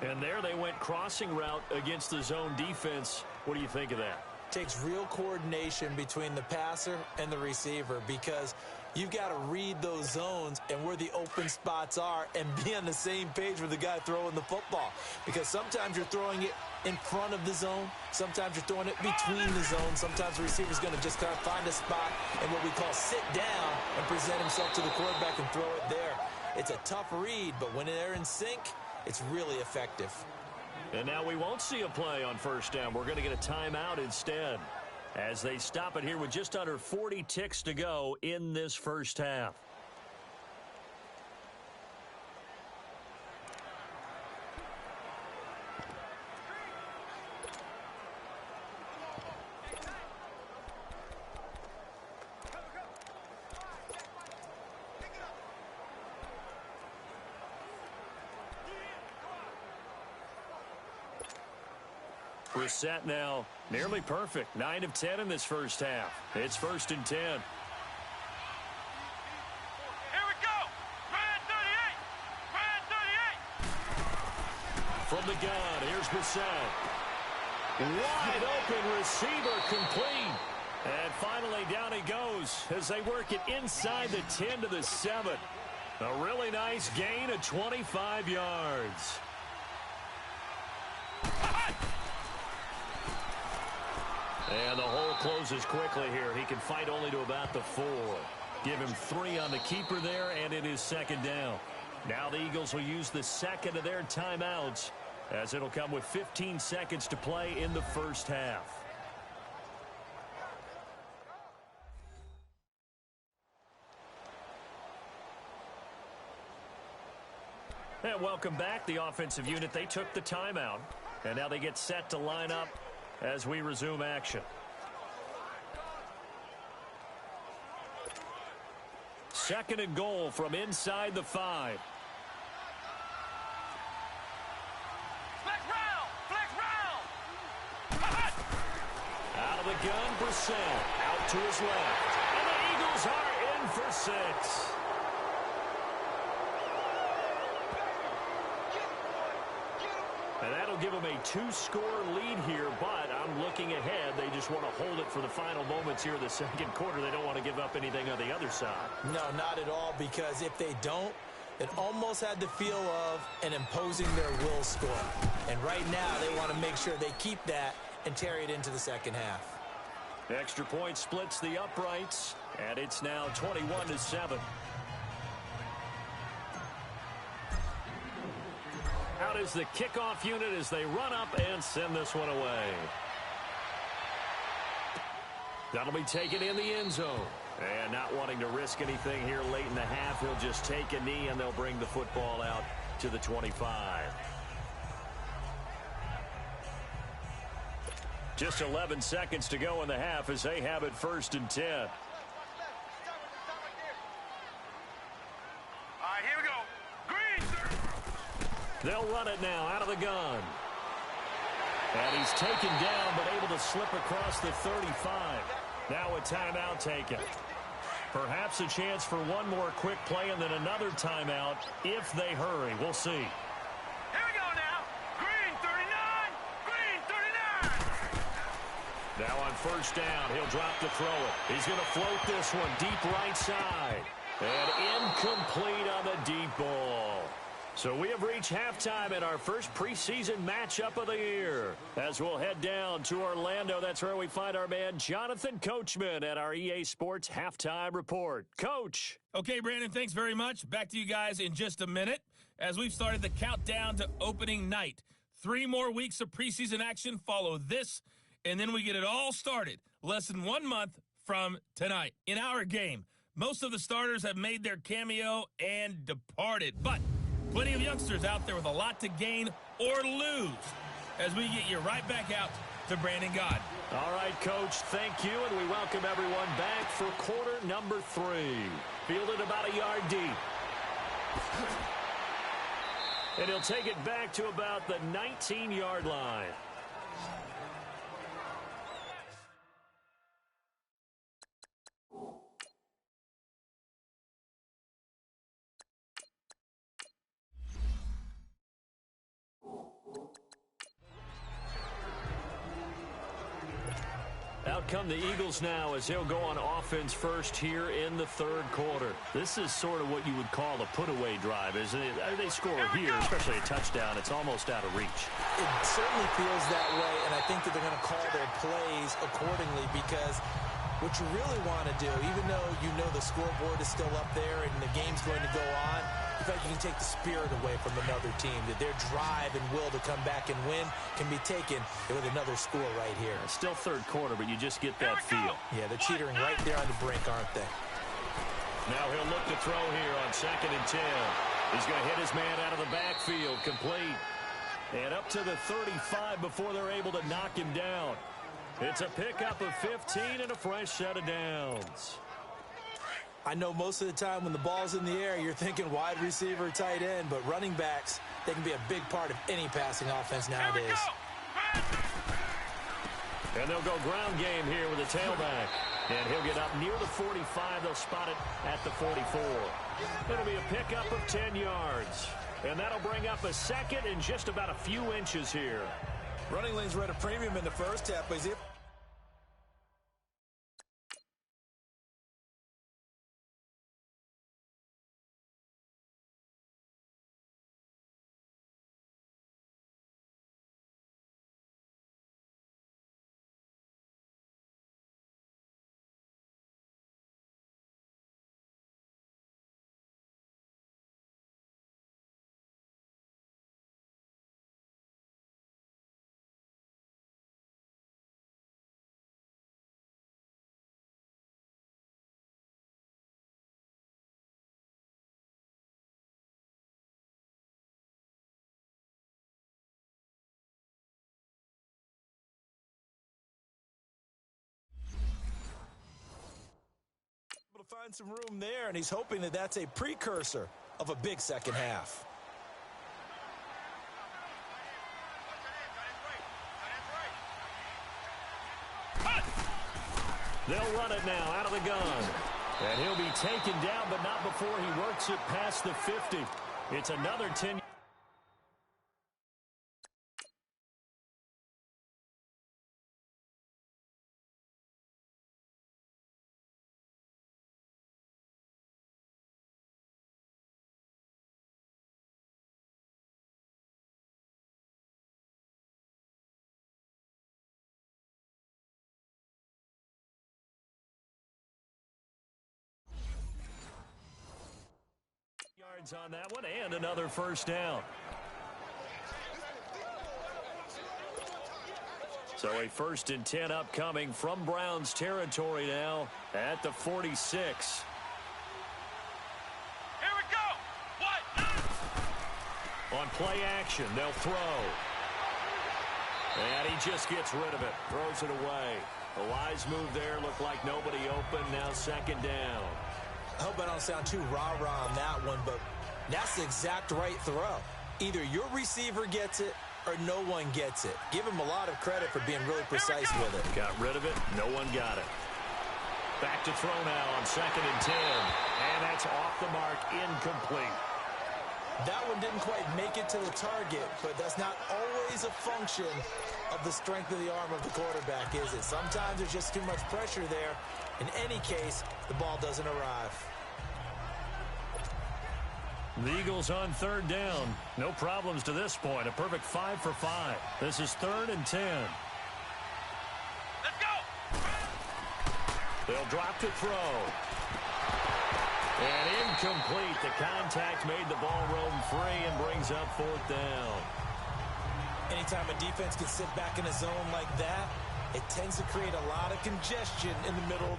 And there they went crossing route against the zone defense. What do you think of that? Takes real coordination between the passer and the receiver because you've got to read those zones and where the open spots are and be on the same page with the guy throwing the football. Because sometimes you're throwing it in front of the zone. Sometimes you're throwing it between the zones. Sometimes the receiver's going to just kind of find a spot and what we call sit down and present himself to the quarterback and throw it there. It's a tough read, but when they're in sync, it's really effective. And now we won't see a play on first down. We're going to get a timeout instead as they stop it here with just under 40 ticks to go in this first half. Brissett now nearly perfect. 9 of 10 in this first half. It's 1st and 10. Here we go. Brand 38. Brand 38. From the gun, here's Brissett. Wide open receiver complete. And finally down he goes as they work it inside the 10 to the 7. A really nice gain of 25 yards. And the hole closes quickly here. He can fight only to about the 4. Give him 3 on the keeper there, and it is second down. Now the Eagles will use the second of their timeouts as it'll come with 15 seconds to play in the first half. And welcome back, the offensive unit. They took the timeout, and now they get set to line up as we resume action. Second and goal from inside the 5. Flex round. Flex round. Out of the gun, Brissett. Out to his left. And the Eagles are in for 6. And that'll give them a 2-score lead here, but I'm looking ahead. They just want to hold it for the final moments here in the second quarter. They don't want to give up anything on the other side. No, not at all, because if they don't, it almost had the feel of an imposing their will score. And right now, they want to make sure they keep that and carry it into the second half. Extra point splits the uprights, and it's now 21-7. Out is the kickoff unit as they run up and send this one away. That'll be taken in the end zone. And not wanting to risk anything here late in the half, he'll just take a knee and they'll bring the football out to the 25. Just 11 seconds to go in the half as they have it 1st and 10. All right, here we go. Green, sir. They'll run it now out of the gun. And he's taken down but able to slip across the 35. Now a timeout taken. Perhaps a chance for one more quick play and then another timeout if they hurry. We'll see. Here we go now. Green 39. Green 39. Now on first down, he'll drop to throw it. He's going to float this one deep right side. And incomplete on the deep ball. So we have reached halftime in our first preseason matchup of the year. As we'll head down to Orlando, that's where we find our man Jonathan Coachman at our EA Sports Halftime Report. Coach. Okay, Brandon, thanks very much. Back to you guys in just a minute as we've started the countdown to opening night. 3 more weeks of preseason action follow this, and then we get it all started less than 1 month from tonight. In our game, most of the starters have made their cameo and departed, but plenty of youngsters out there with a lot to gain or lose as we get you right back out to Brandon Gaudin. All right, Coach, thank you, and we welcome everyone back for quarter number 3. Fielded about a yard deep. And he'll take it back to about the 19-yard line. come the Eagles now as they'll go on offense first here in the third quarter. This is sort of what you would call a put-away drive, isn't it? They score here, especially a touchdown. It's almost out of reach. It certainly feels that way, and I think that they're going to call their plays accordingly because what you really want to do, even though you know the scoreboard is still up there and the game's going to go on, in fact, you can take the spirit away from another team, that their drive and will to come back and win can be taken with another score right here. Still third quarter, but you just get that feel. Yeah, they're teetering right there on the brink, aren't they? Now he'll look to throw here on 2nd and 10. He's going to hit his man out of the backfield, complete. And up to the 35 before they're able to knock him down. It's a pickup of 15 and a fresh set of downs. I know most of the time when the ball's in the air, you're thinking wide receiver, tight end, but running backs, they can be a big part of any passing offense nowadays. And they'll go ground game here with a tailback. And he'll get up near the 45. They'll spot it at the 44. It'll be a pickup of 10 yards. And that'll bring up a second and just about a few inches here. Running lanes were at a premium in the first half, but find some room there, and he's hoping that that's a precursor of a big second half. They'll run it now out of the gun. And he'll be taken down, but not before he works it past the 50. It's another 10. On that one, and another first down. So a 1st and 10 upcoming from Browns territory now at the 46. Here we go. What? On play action, they'll throw. And he just gets rid of it, throws it away. A wise move there, looked like nobody open, now 2nd down. I hope I don't sound too rah-rah on that one, but that's the exact right throw. Either your receiver gets it or no one gets it. Give him a lot of credit for being really precise with it. Got rid of it. No one got it. Back to throw now on 2nd and 10. And that's off the mark, incomplete. That one didn't quite make it to the target, but that's not always a function of the strength of the arm of the quarterback, is it? Sometimes there's just too much pressure there. In any case, the ball doesn't arrive. The Eagles on 3rd down. No problems to this point. A perfect 5 for 5. This is 3rd and 10. Let's go. They'll drop to throw. And incomplete. The contact made the ball roam free and brings up 4th down. Anytime a defense can sit back in a zone like that, it tends to create a lot of congestion in the middle.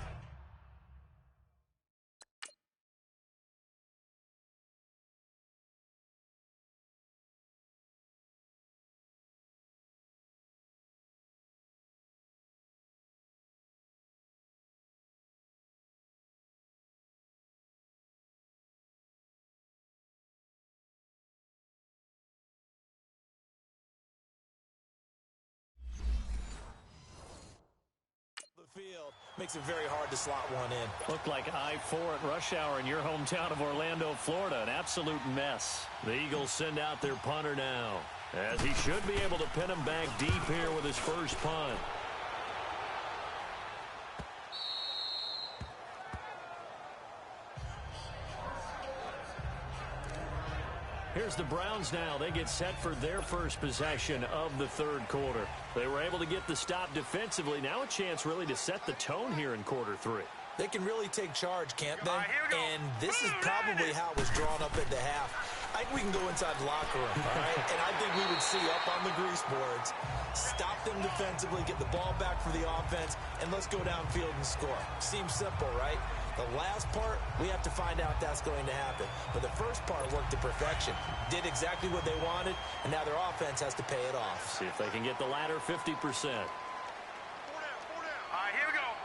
Field makes it very hard to slot one in. Looked like I-4 at rush hour in your hometown of Orlando, Florida. An absolute mess. The Eagles send out their punter now, as he should be able to pin him back deep here with his first punt. Here's the Browns now. They get set for their first possession of the third quarter. They were able to get the stop defensively. Now a chance really to set the tone here in quarter three. They can really take charge, can't they? And this is probably how it was drawn up at the half. I think we can go inside the locker room, all right? And I think we would see up on the grease boards, stop them defensively, get the ball back for the offense, and let's go downfield and score. Seems simple, right? The last part, we have to find out if that's going to happen. But the first part worked to perfection. Did exactly what they wanted, and now their offense has to pay it off. See if they can get the latter 50%.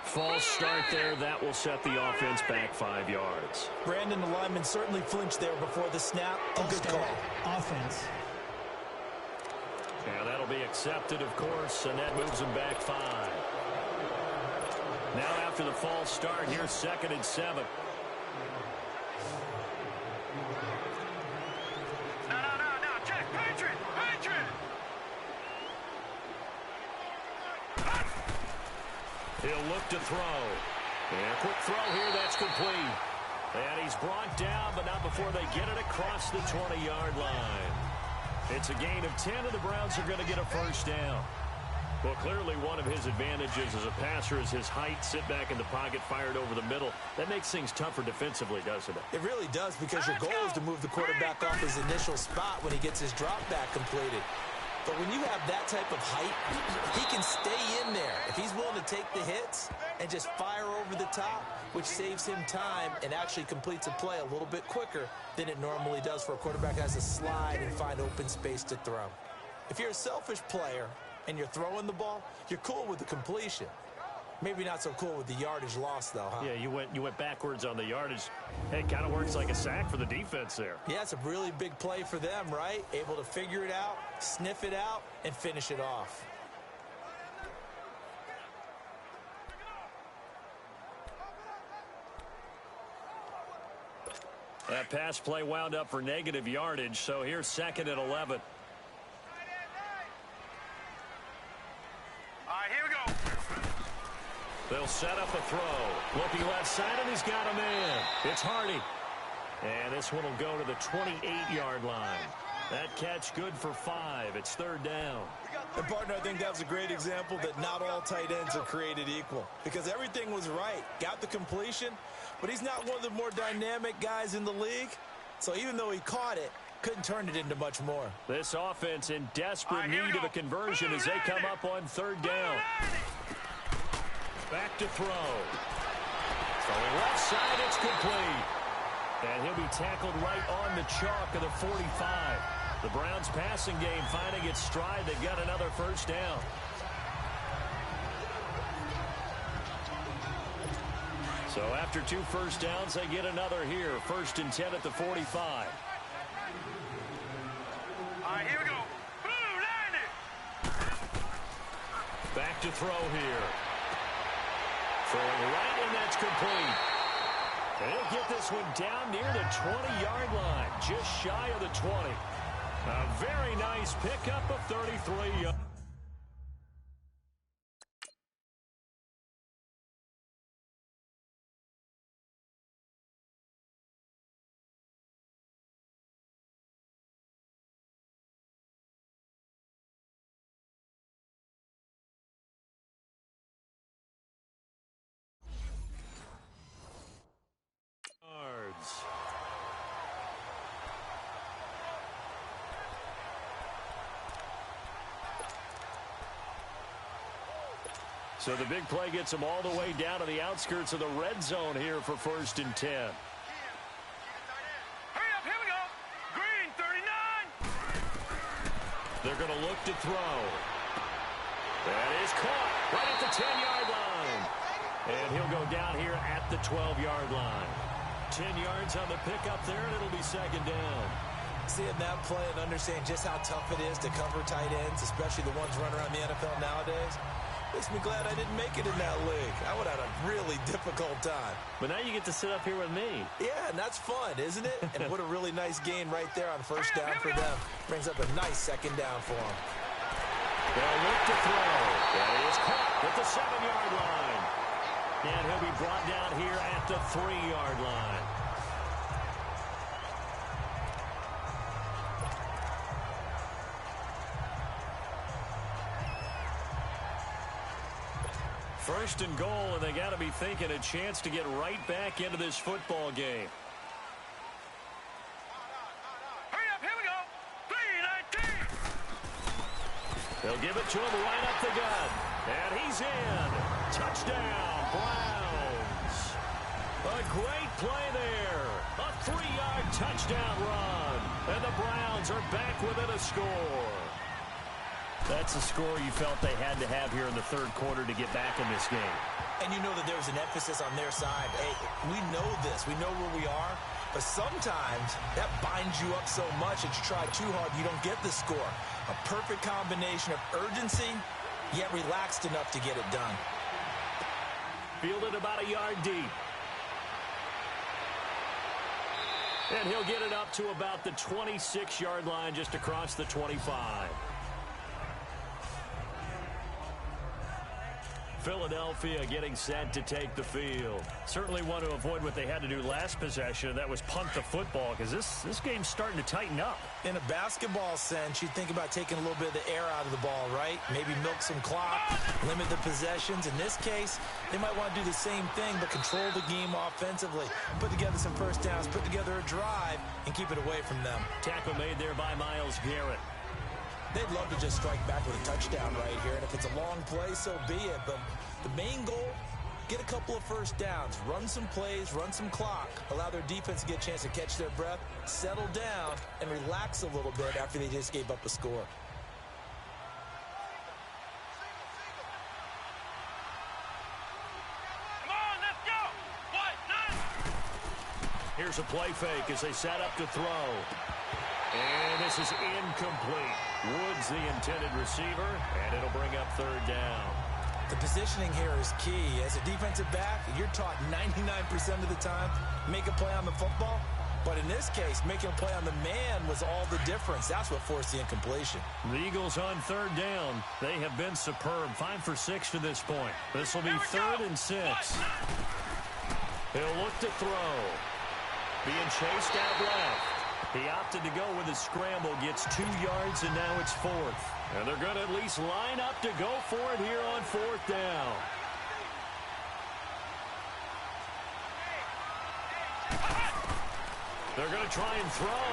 False start there. That will set the offense back 5 yards. Brandon, the lineman certainly flinched there before the snap. A good call. Offense. Yeah, that'll be accepted, of course, and that moves them back 5. Now after the false start, here's 2nd and 7. No, check, Patriot. He'll look to throw. And a quick throw here, that's complete. And he's brought down, but not before they get it across the 20-yard line. It's a gain of 10, and the Browns are going to get a first down. Well, clearly one of his advantages as a passer is his height. Sit back in the pocket, fired over the middle. That makes things tougher defensively, doesn't it? It really does, because your goal is to move the quarterback off his initial spot when he gets his drop back completed. But when you have that type of height, he can stay in there. If he's willing to take the hits and just fire over the top, which saves him time and actually completes a play a little bit quicker than it normally does for a quarterback who has to slide and find open space to throw. If you're a selfish player and you're throwing the ball, you're cool with the completion. Maybe not so cool with the yardage loss, though, huh? Yeah, you went backwards on the yardage. Hey, it kind of works like a sack for the defense there. Yeah, it's a really big play for them, right? Able to figure it out, sniff it out, and finish it off. That pass play wound up for negative yardage, so here's 2nd and 11. They'll set up a throw. Looking left side, and he's got a man. It's Hardy. And this one will go to the 28-yard line. That catch good for 5. It's 3rd down. And, partner, I think that was a great example that not all tight ends are created equal. Because everything was right. Got the completion, but he's not one of the more dynamic guys in the league. So even though he caught it, couldn't turn it into much more. This offense in desperate need of a conversion as they come up on 3rd down. Back to throw. Throwing left side, it's complete. And he'll be tackled right on the chalk of the 45. The Browns passing game finding its stride. They've got another first down. So after 2 first downs, they get another here. 1st and 10 at the 45. All right, here we go. Blue, line it. Back to throw here. Throwing right, and that's complete. And he'll get this one down near the 20-yard line, just shy of the 20. A very nice pickup of 33 yards. So the big play gets them all the way down to the outskirts of the red zone here for 1st and 10. Hurry up, here we go. Green, 39. They're going to look to throw. That is caught right at the 10-yard line. And he'll go down here at the 12-yard line. 10 yards on the pickup there, and it'll be 2nd down. Seeing that play and understanding just how tough it is to cover tight ends, especially the ones running around the NFL nowadays, makes me glad I didn't make it in that league. I would have had a really difficult time. But now you get to sit up here with me. Yeah, and that's fun, isn't it? And what a really nice gain right there on 1st down for them. Brings up a nice 2nd down for them. They'll look to throw. That is caught at the 7-yard line. And he'll be brought down here at the 3-yard line. First and goal, and they got to be thinking a chance to get right back into this football game. Hurry up, here we go. 3:19. They'll give it to him right up the gut. And he's in. Touchdown, Browns. A great play there. A 3-yard touchdown run. And the Browns are back within a score. That's a score you felt they had to have here in the third quarter to get back in this game. And you know that there was an emphasis on their side. Hey, we know this. We know where we are. But sometimes that binds you up so much that you try too hard, you don't get the score. A perfect combination of urgency, yet relaxed enough to get it done. Fielded about a yard deep. And he'll get it up to about the 26-yard line just across the 25. Philadelphia getting set to take the field. Certainly want to avoid what they had to do last possession. That was punt the football, because this game's starting to tighten up. In a basketball sense, you think about taking a little bit of the air out of the ball, right? Maybe milk some clock, limit the possessions. In this case, they might want to do the same thing, but control the game offensively. Put together some first downs, put together a drive, and keep it away from them. Tackle made there by Myles Garrett. They'd love to just strike back with a touchdown right here, and if it's a long play, so be it. But the main goal, get a couple of first downs, run some plays, run some clock, allow their defense to get a chance to catch their breath, settle down, and relax a little bit after they just gave up a score. Come on, let's go. What? None. Here's a play fake as they set up to throw. And this is incomplete. Woods the intended receiver, and it'll bring up third down. The positioning here is key. As a defensive back, you're taught 99% of the time, make a play on the football. But in this case, making a play on the man was all the difference. That's what forced the incompletion. The Eagles on third down. They have been superb. 5 for 6 to this point. This will be 3rd and 6. He'll look to throw. Being chased out left. He opted to go with a scramble, gets 2 yards, and now it's 4th. And they're going to at least line up to go for it here on 4th down. They're going to try and throw.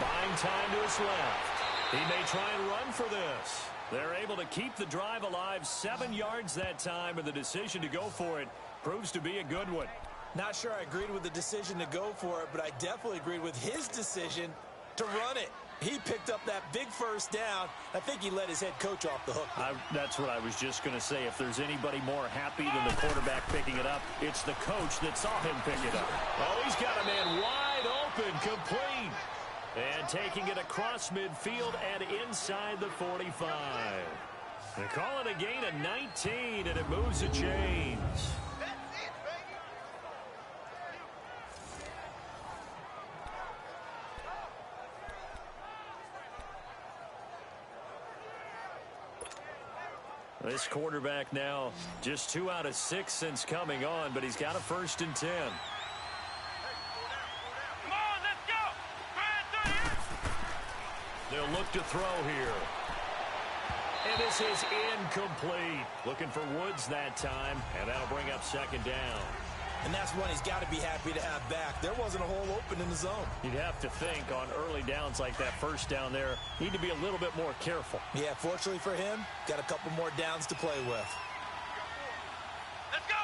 Buying time to his left. He may try and run for this. They're able to keep the drive alive, 7 yards that time, and the decision to go for it proves to be a good one. Not sure I agreed with the decision to go for it, but I definitely agreed with his decision to run it. He picked up that big first down. I think he let his head coach off the hook. That's what I was just going to say. If there's anybody more happy than the quarterback picking it up, it's the coach that saw him pick it up. Oh, he's got a man wide open, complete. And taking it across midfield and inside the 45. They call it a gain of 19, and it moves the chains. This quarterback now just 2 out of 6 since coming on, but he's got a 1st and 10. Come on, let's go. 38. They'll look to throw here. And this is incomplete. Looking for Woods that time, and that'll bring up 2nd down. And that's one he's got to be happy to have back. There wasn't a hole open in the zone. You'd have to think on early downs like that first down there, need to be a little bit more careful. Yeah, fortunately for him, got a couple more downs to play with. Let's go.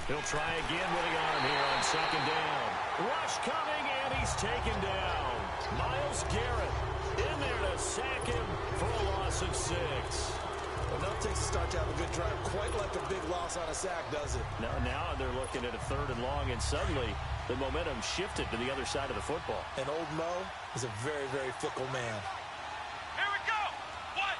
38. He'll try again with the arm here on 2nd down. Rush coming, and he's taken down. Myles Garrett in there to sack him for a loss of 6. Well, it takes a start to have a good drive. Quite like a big loss on a sack, does it? Now they're looking at a 3rd and long, and suddenly the momentum shifted to the other side of the football. And old Mo is a very, very fickle man. Here we go. What?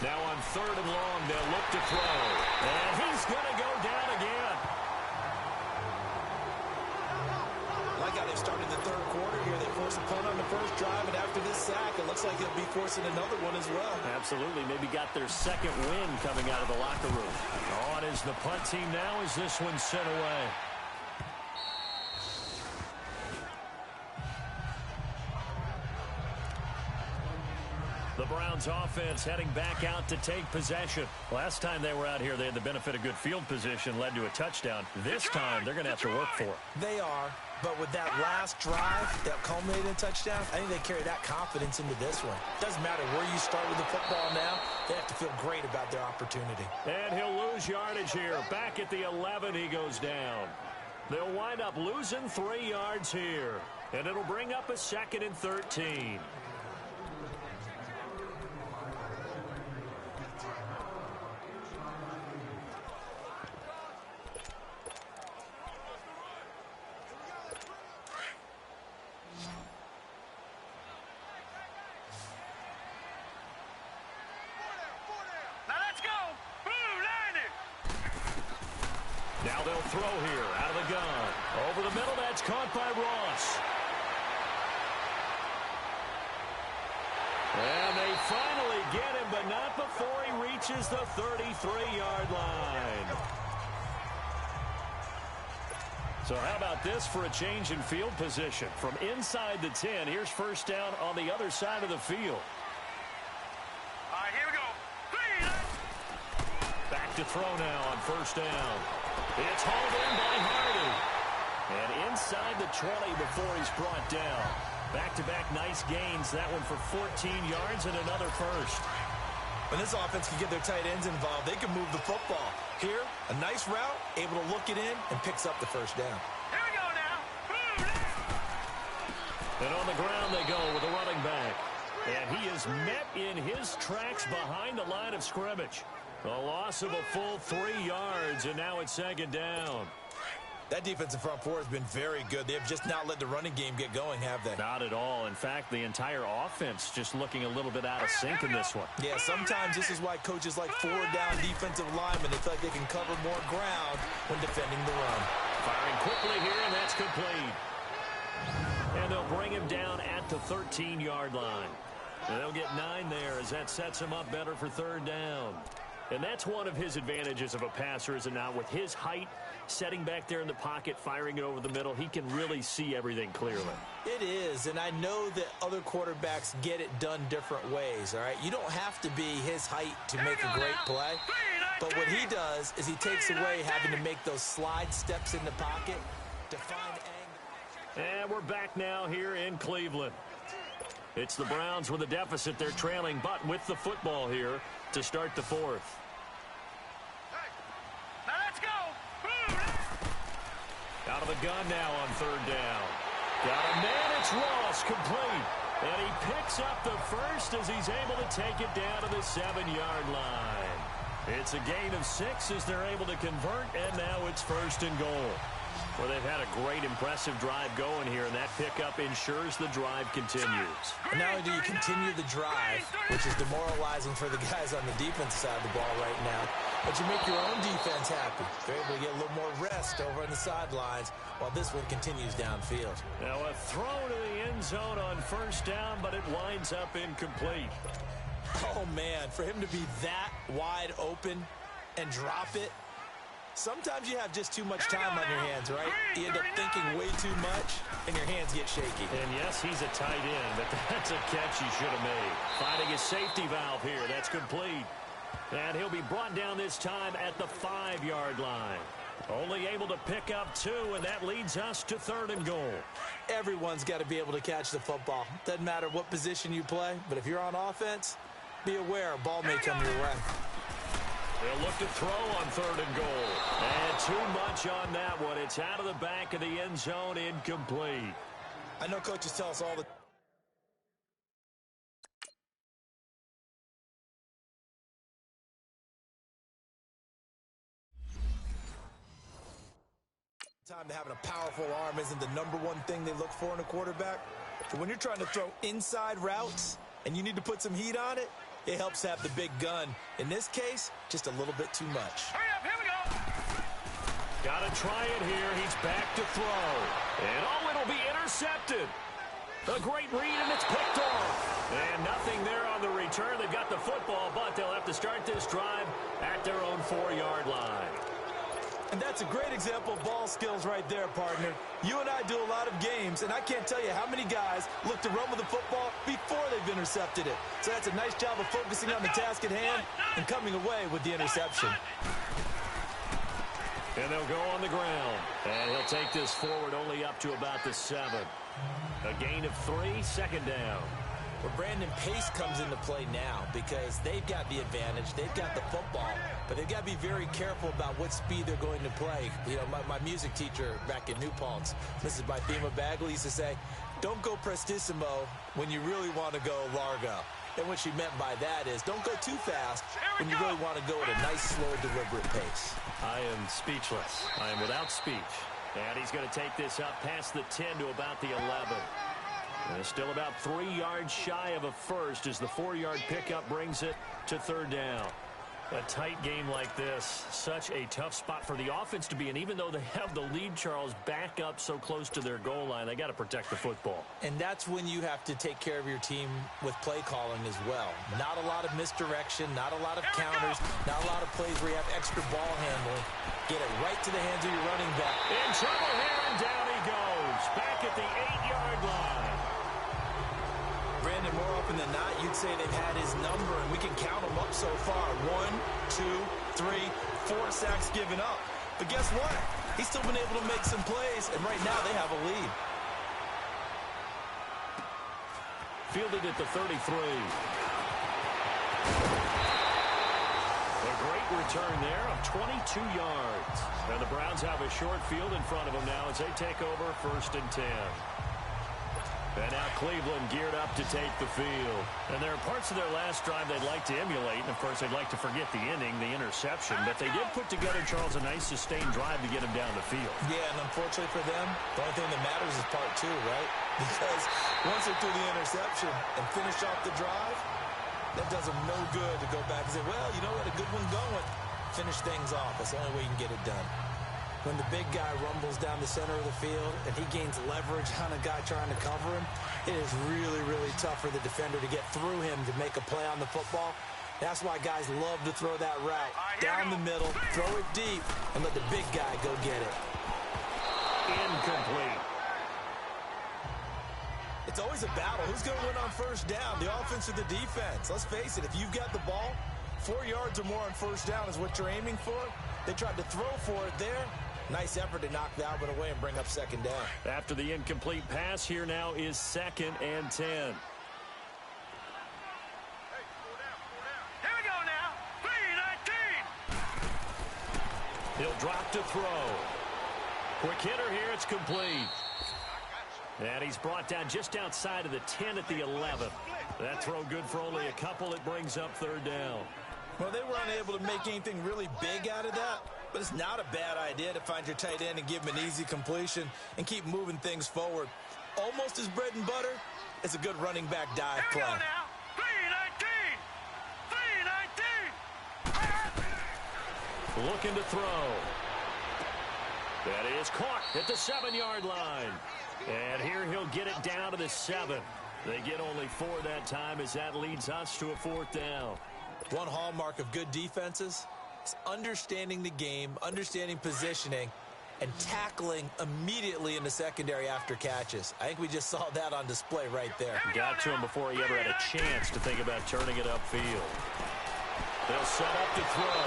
Now on 3rd and long, they'll look to throw. And he's going to go down again. Like how they started the 3rd quarter here. They forced a punt on the first drive, and after this sack, it looks like they'll be forcing another one as well. Absolutely. Maybe got their 2nd win coming out of the locker room. On is the punt team now as this one's sent away. The Browns Browns offense heading back out to take possession. Last time they were out here, they had the benefit of good field position, led to a touchdown. This time, they're going to have to work for it. They are, but with that last drive that culminated in a touchdown, I think they carry that confidence into this one. Doesn't matter where you start with the football now, they have to feel great about their opportunity. And he'll lose yardage here. Back at the 11, he goes down. They'll wind up losing 3 yards here, and it'll bring up a 2nd and 13. Now they'll throw here out of the gun. Over the middle, that's caught by Ross. And they finally get him, but not before he reaches the 33-yard line. So how about this for a change in field position? From inside the 10, here's first down on the other side of the field. All right, here we go. Back to throw now on first down. It's hauled in by Hardy. And inside the 20 before he's brought down. Back-to-back nice gains. That one for 14 yards and another first. When this offense can get their tight ends involved, they can move the football. Here, a nice route, able to look it in, and picks up the first down. Here we go now. And on the ground they go with a running back. And he is met in his tracks behind the line of scrimmage. A loss of a full 3 yards, and now it's 2nd down. That defensive front four has been very good. They have just not let the running game get going, have they? Not at all. In fact, the entire offense just looking a little bit out of sync in this one. Yeah, sometimes this is why coaches like 4-down defensive linemen, they feel like they can cover more ground when defending the run. Firing quickly here, and that's complete. And they'll bring him down at the 13-yard line. And they'll get 9 there as that sets him up better for 3rd down. And that's one of his advantages of a passer, is it not? With his height, setting back there in the pocket, firing it over the middle, he can really see everything clearly. It is, and I know that other quarterbacks get it done different ways, all right? You don't have to be his height to make a great play. But what he does is he takes away having to make those slide steps in the pocket to find angle. And we're back now here in Cleveland. It's the Browns with a deficit. They're trailing, but with the football here to start the 4th. Now let's go. Out of the gun now on 3rd down. Got a man, it's Ross, complete. And he picks up the first as he's able to take it down to the 7-yard line. It's a gain of 6 as they're able to convert, and now it's 1st and goal. Well, they've had a great, impressive drive going here, and that pickup ensures the drive continues. And not only do you continue the drive, which is demoralizing for the guys on the defense side of the ball right now, but you make your own defense happy. They're able to get a little more rest over on the sidelines while this one continues downfield. Now a throw to the end zone on 1st down, but it winds up incomplete. Oh, man, for him to be that wide open and drop it, sometimes you have just too much time on your hands, right? You end up thinking way too much, and your hands get shaky. And yes, he's a tight end, but that's a catch he should have made. Finding a safety valve here. That's complete. And he'll be brought down this time at the 5-yard line. Only able to pick up 2, and that leads us to 3rd and goal. Everyone's got to be able to catch the football. Doesn't matter what position you play, but if you're on offense, be aware a ball may come your way. They'll look to throw on 3rd and goal. And too much on that one. It's out of the back of the end zone, incomplete. I know coaches tell us all the time that having a powerful arm isn't the #1 thing they look for in a quarterback. But when you're trying to throw inside routes and you need to put some heat on it, it helps have the big gun. In this case, just a little bit too much. Hurry up, here we go. Got to try it here. He's back to throw. And oh, it'll be intercepted. A great read, and it's picked off. And nothing there on the return. They've got the football, but they'll have to start this drive at their own 4-yard line. And that's a great example of ball skills right there, partner. You and I do a lot of games, and I can't tell you how many guys look to run with the football before they've intercepted it. So that's a nice job of focusing on the task at hand and coming away with the interception. And they'll go on the ground. And he'll take this forward only up to about the 7. A gain of 3, 2nd down. Well, Brandon, pace comes into play now because they've got the advantage. They've got the football, but they've got to be very careful about what speed they're going to play. You know, my music teacher back in New Paltz, Mrs. Bythema Bagley, used to say, don't go prestissimo when you really want to go largo. And what she meant by that is don't go too fast when you really want to go at a nice, slow, deliberate pace. I am speechless. I am without speech. And he's going to take this up past the 10 to about the 11. And still about 3 yards shy of a first as the 4-yard pickup brings it to 3rd down. A tight game like this, such a tough spot for the offense to be in. Even though they have the lead, Charles, back up so close to their goal line, they got to protect the football. And that's when you have to take care of your team with play calling as well. Not a lot of misdirection, not a lot of counters, not a lot of plays where you have extra ball handling. Get it right to the hands of your running back. In trouble here, and down he goes. Back at the 8-yard line. Brandon, more often than not, you'd say they've had his number, and we can count them up so far. 1, 2, 3, 4 sacks given up. But guess what? He's still been able to make some plays, and right now they have a lead. Fielded at the 33. A great return there of 22 yards. And the Browns have a short field in front of them now as they take over 1st and 10. And now Cleveland geared up to take the field. And there are parts of their last drive they'd like to emulate. And, of course, they'd like to forget the inning, the interception. But they did put together, Charles, a nice sustained drive to get him down the field. Yeah, and unfortunately for them, the only thing that matters is part 2, right? Because once they threw the interception and finish off the drive, that does them no good to go back and say, well, you know what, a good one going. Finish things off. That's the only way you can get it done. When the big guy rumbles down the center of the field and he gains leverage on a guy trying to cover him, it is really, really tough for the defender to get through him to make a play on the football. That's why guys love to throw that route down the middle, throw it deep, and let the big guy go get it. Incomplete. It's always a battle. Who's going to win on 1st down, the offense or the defense? Let's face it, if you've got the ball, 4 yards or more on 1st down is what you're aiming for. They tried to throw for it there. Nice effort to knock that one away and bring up 2nd down. After the incomplete pass, here now is 2nd and 10. Here we go now. 3-19. He'll drop to throw. Quick hitter here. It's complete. And he's brought down just outside of the 10 at the 11. That throw good for only a couple. It brings up 3rd down. Well, they were unable to make anything really big out of that, but it's not a bad idea to find your tight end and give him an easy completion and keep moving things forward. Almost as bread and butter as a good running back dive play. Here we go now. 3-19. 3-19. Looking to throw. That is caught at the 7-yard line. And here he'll get it down to the 7. They get only 4 that time as that leads us to a 4th down. One hallmark of good defenses is understanding the game, understanding positioning, and tackling immediately in the secondary after catches. I think we just saw that on display right there. Got to him before he ever had a chance to think about turning it upfield. They'll set up to throw.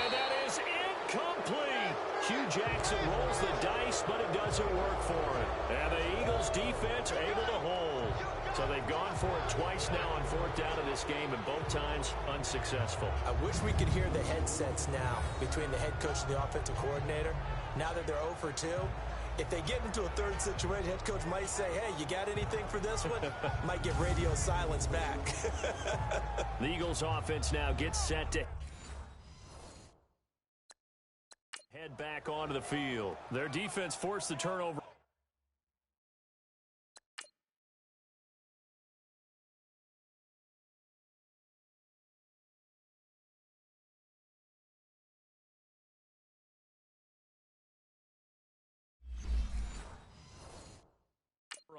And that is incomplete. Hugh Jackson rolls the dice, but it doesn't work for him. And the Eagles defense are able to hold. So they've gone for it twice now on 4th down in this game, and both times unsuccessful. I wish we could hear the headsets now between the head coach and the offensive coordinator. Now that they're 0 for 2, if they get into a 3rd situation, head coach might say, hey, you got anything for this one? Might get radio silence back. The Eagles offense now gets set to head back onto the field. Their defense forced the turnover.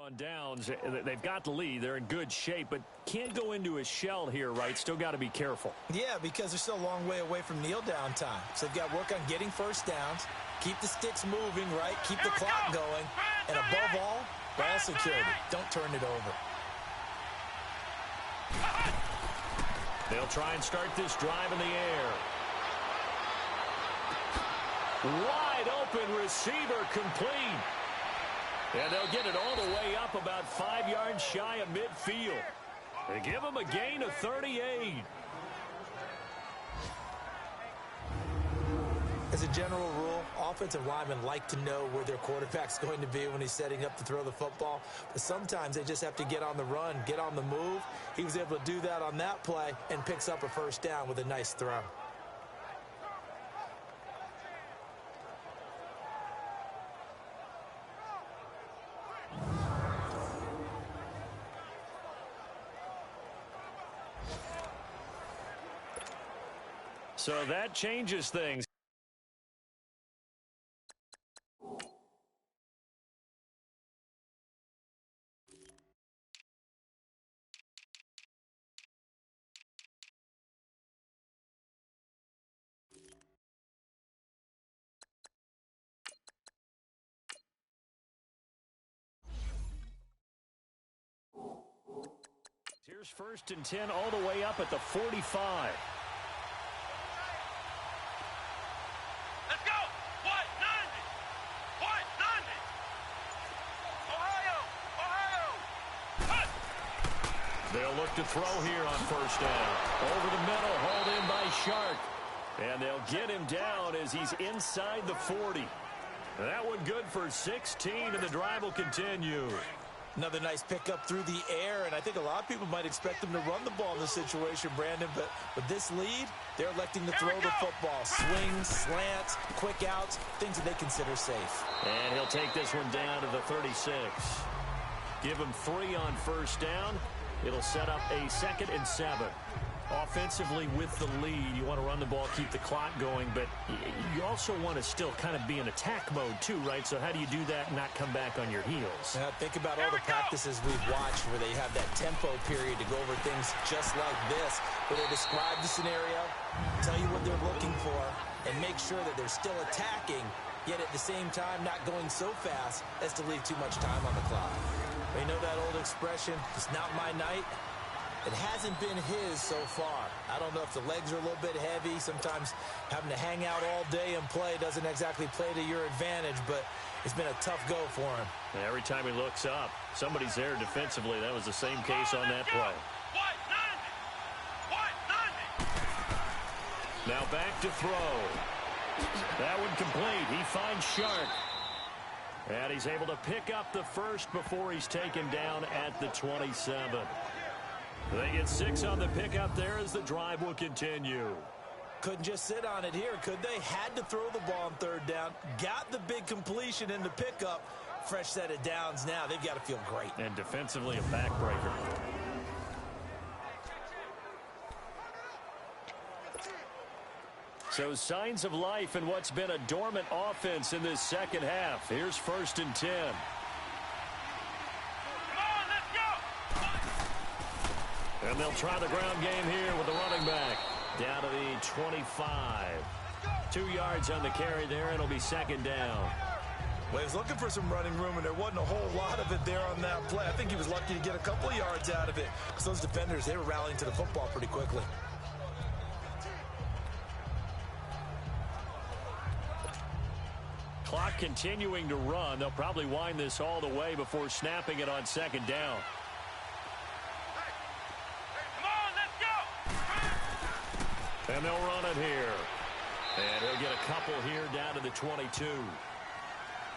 On downs, they've got the lead. They're in good shape, but can't go into a shell here, right? Still got to be careful. Yeah, because they're still a long way away from kneel down time. So they've got to work on getting first downs, keep the sticks moving, right? Keep the clock going, and above all, ball security. Don't turn it over. They'll try and start this drive in the air. Wide open receiver complete. And they'll get it all the way up about 5 yards shy of midfield. They give them a gain of 38. As a general rule, offensive linemen like to know where their quarterback's going to be when he's setting up to throw the football. But sometimes they just have to get on the run, get on the move. He was able to do that on that play and picks up a first down with a nice throw. So that changes things. Here's 1st and 10 all the way up at the 45. They'll look to throw here on 1st down. Over the middle, hauled in by Shark. And they'll get him down as he's inside the 40. That one good for 16, and the drive will continue. Another nice pickup through the air, and I think a lot of people might expect them to run the ball in this situation, Brandon, but with this lead, they're electing to throw the football. Swings, slants, quick outs, things that they consider safe. And he'll take this one down to the 36. Give him 3 on 1st down. It'll set up a 2nd and 7. Offensively with the lead, you want to run the ball, keep the clock going, but you also want to still kind of be in attack mode too, right? So how do you do that and not come back on your heels? Now, think about all the practices we've watched where they have that tempo period to go over things just like this, where they describe the scenario, tell you what they're looking for, and make sure that they're still attacking, yet at the same time not going so fast as to leave too much time on the clock. You know that old expression, it's not my night? It hasn't been his so far. I don't know if the legs are a little bit heavy. Sometimes having to hang out all day and play doesn't exactly play to your advantage, but it's been a tough go for him. And every time he looks up, somebody's there defensively. That was the same case on that play. Now back to throw. That one complete. He finds Shark. And he's able to pick up the 1st before he's taken down at the 27. They get 6 on the pickup there as the drive will continue. Couldn't just sit on it here, could they? Had to throw the ball on 3rd down. Got the big completion in the pickup. Fresh set of downs now. They've got to feel great. And defensively a backbreaker. So signs of life in what's been a dormant offense in this 2nd half. Here's 1st and 10. And they'll try the ground game here with the running back. Down to the 25. 2 yards on the carry there. It'll be 2nd down. Well, he was looking for some running room, and there wasn't a whole lot of it there on that play. I think he was lucky to get a couple of yards out of it because those defenders, they were rallying to the football pretty quickly. Clock continuing to run. They'll probably wind this all the way before snapping it on 2nd down. And they'll run it here. And he'll get a couple here down to the 22.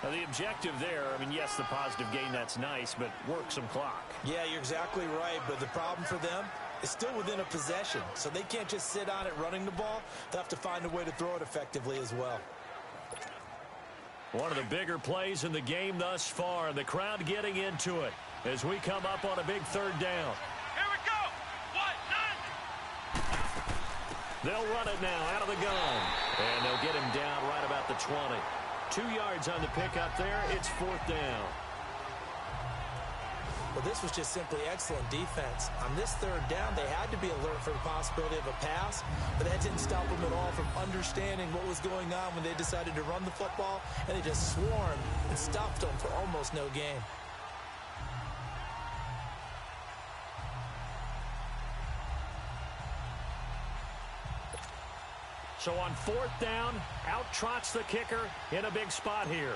Now, the objective there, I mean, yes, the positive gain, that's nice, but work some clock. Yeah, you're exactly right, but the problem for them is still within a possession, so they can't just sit on it running the ball. They'll have to find a way to throw it effectively as well. One of the bigger plays in the game thus far, the crowd getting into it as we come up on a big 3rd down. Here we go. They'll run it now out of the gun, and they'll get him down right about the 20. 2 yards on the pickup there. It's 4th down. Well, this was just simply excellent defense. On this third down, they had to be alert for the possibility of a pass, but that didn't stop them at all from understanding what was going on when they decided to run the football, and they just swarmed and stopped them for almost no gain. So on fourth down, out trots the kicker in a big spot here.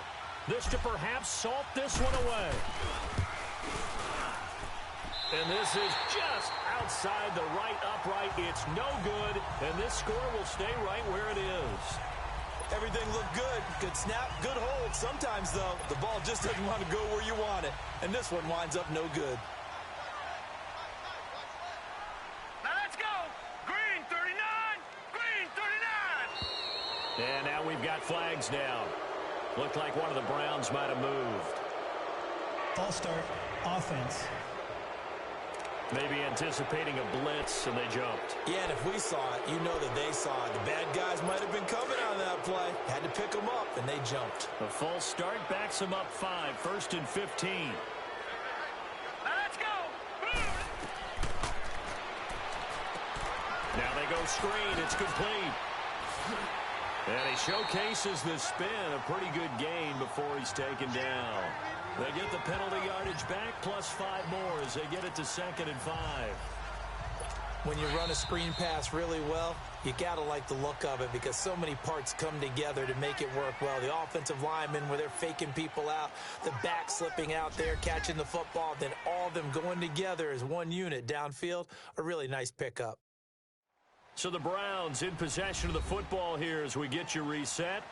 This to perhaps salt this one away. And this is just outside the right upright. It's no good, and this score will stay right where it is. Everything looked good. Good snap, good hold. Sometimes, though, the ball just doesn't want to go where you want it. And this one winds up no good. Now let's go. Green 39. Green 39. And now we've got flags down. Looked like one of the Browns might have moved. False start, offense. Maybe anticipating a blitz, and they jumped. Yeah, and if we saw it, you know that they saw it. The bad guys might have been coming on that play. Had to pick them up, and they jumped. A false start backs them up 5, 1st and 15. Now let's go. Now they go screen. It's complete. And he showcases the spin. A pretty good gain before he's taken down. They get the penalty yardage back, plus 5 more as they get it to 2nd and 5. When you run a screen pass really well, you got to like the look of it because so many parts come together to make it work well. The offensive linemen, where they're faking people out, the back slipping out there, catching the football, then all of them going together as one unit downfield. A really nice pickup. So the Browns in possession of the football here as we get you reset.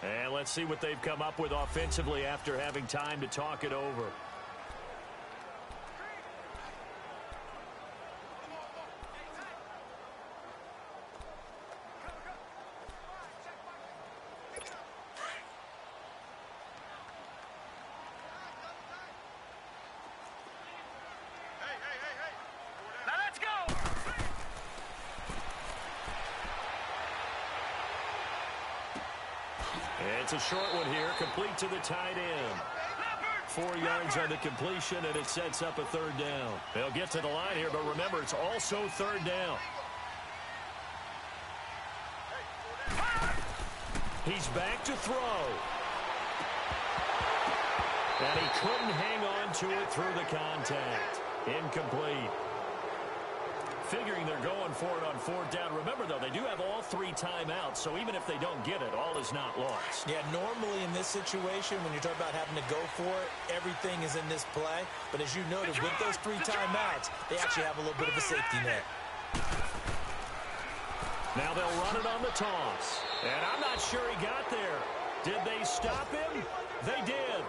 And let's see what they've come up with offensively after having time to talk it over. Now let's go. It's a short one here, complete to the tight end. 4 yards on the completion, and it sets up a 3rd down. They'll get to the line here, but remember, it's also 3rd down. He's back to throw. And he couldn't hang on to it through the contact. Incomplete. Figuring they're going for it on 4th down. Remember, though, they do have all 3 timeouts, so even if they don't get it, all is not lost. Yeah, normally in this situation, when you talk about having to go for it, everything is in this play. But as you noted, with those 3 timeouts, they actually have a little bit of a safety net. Now they'll run it on the toss. And I'm not sure he got there. Did they stop him? They did.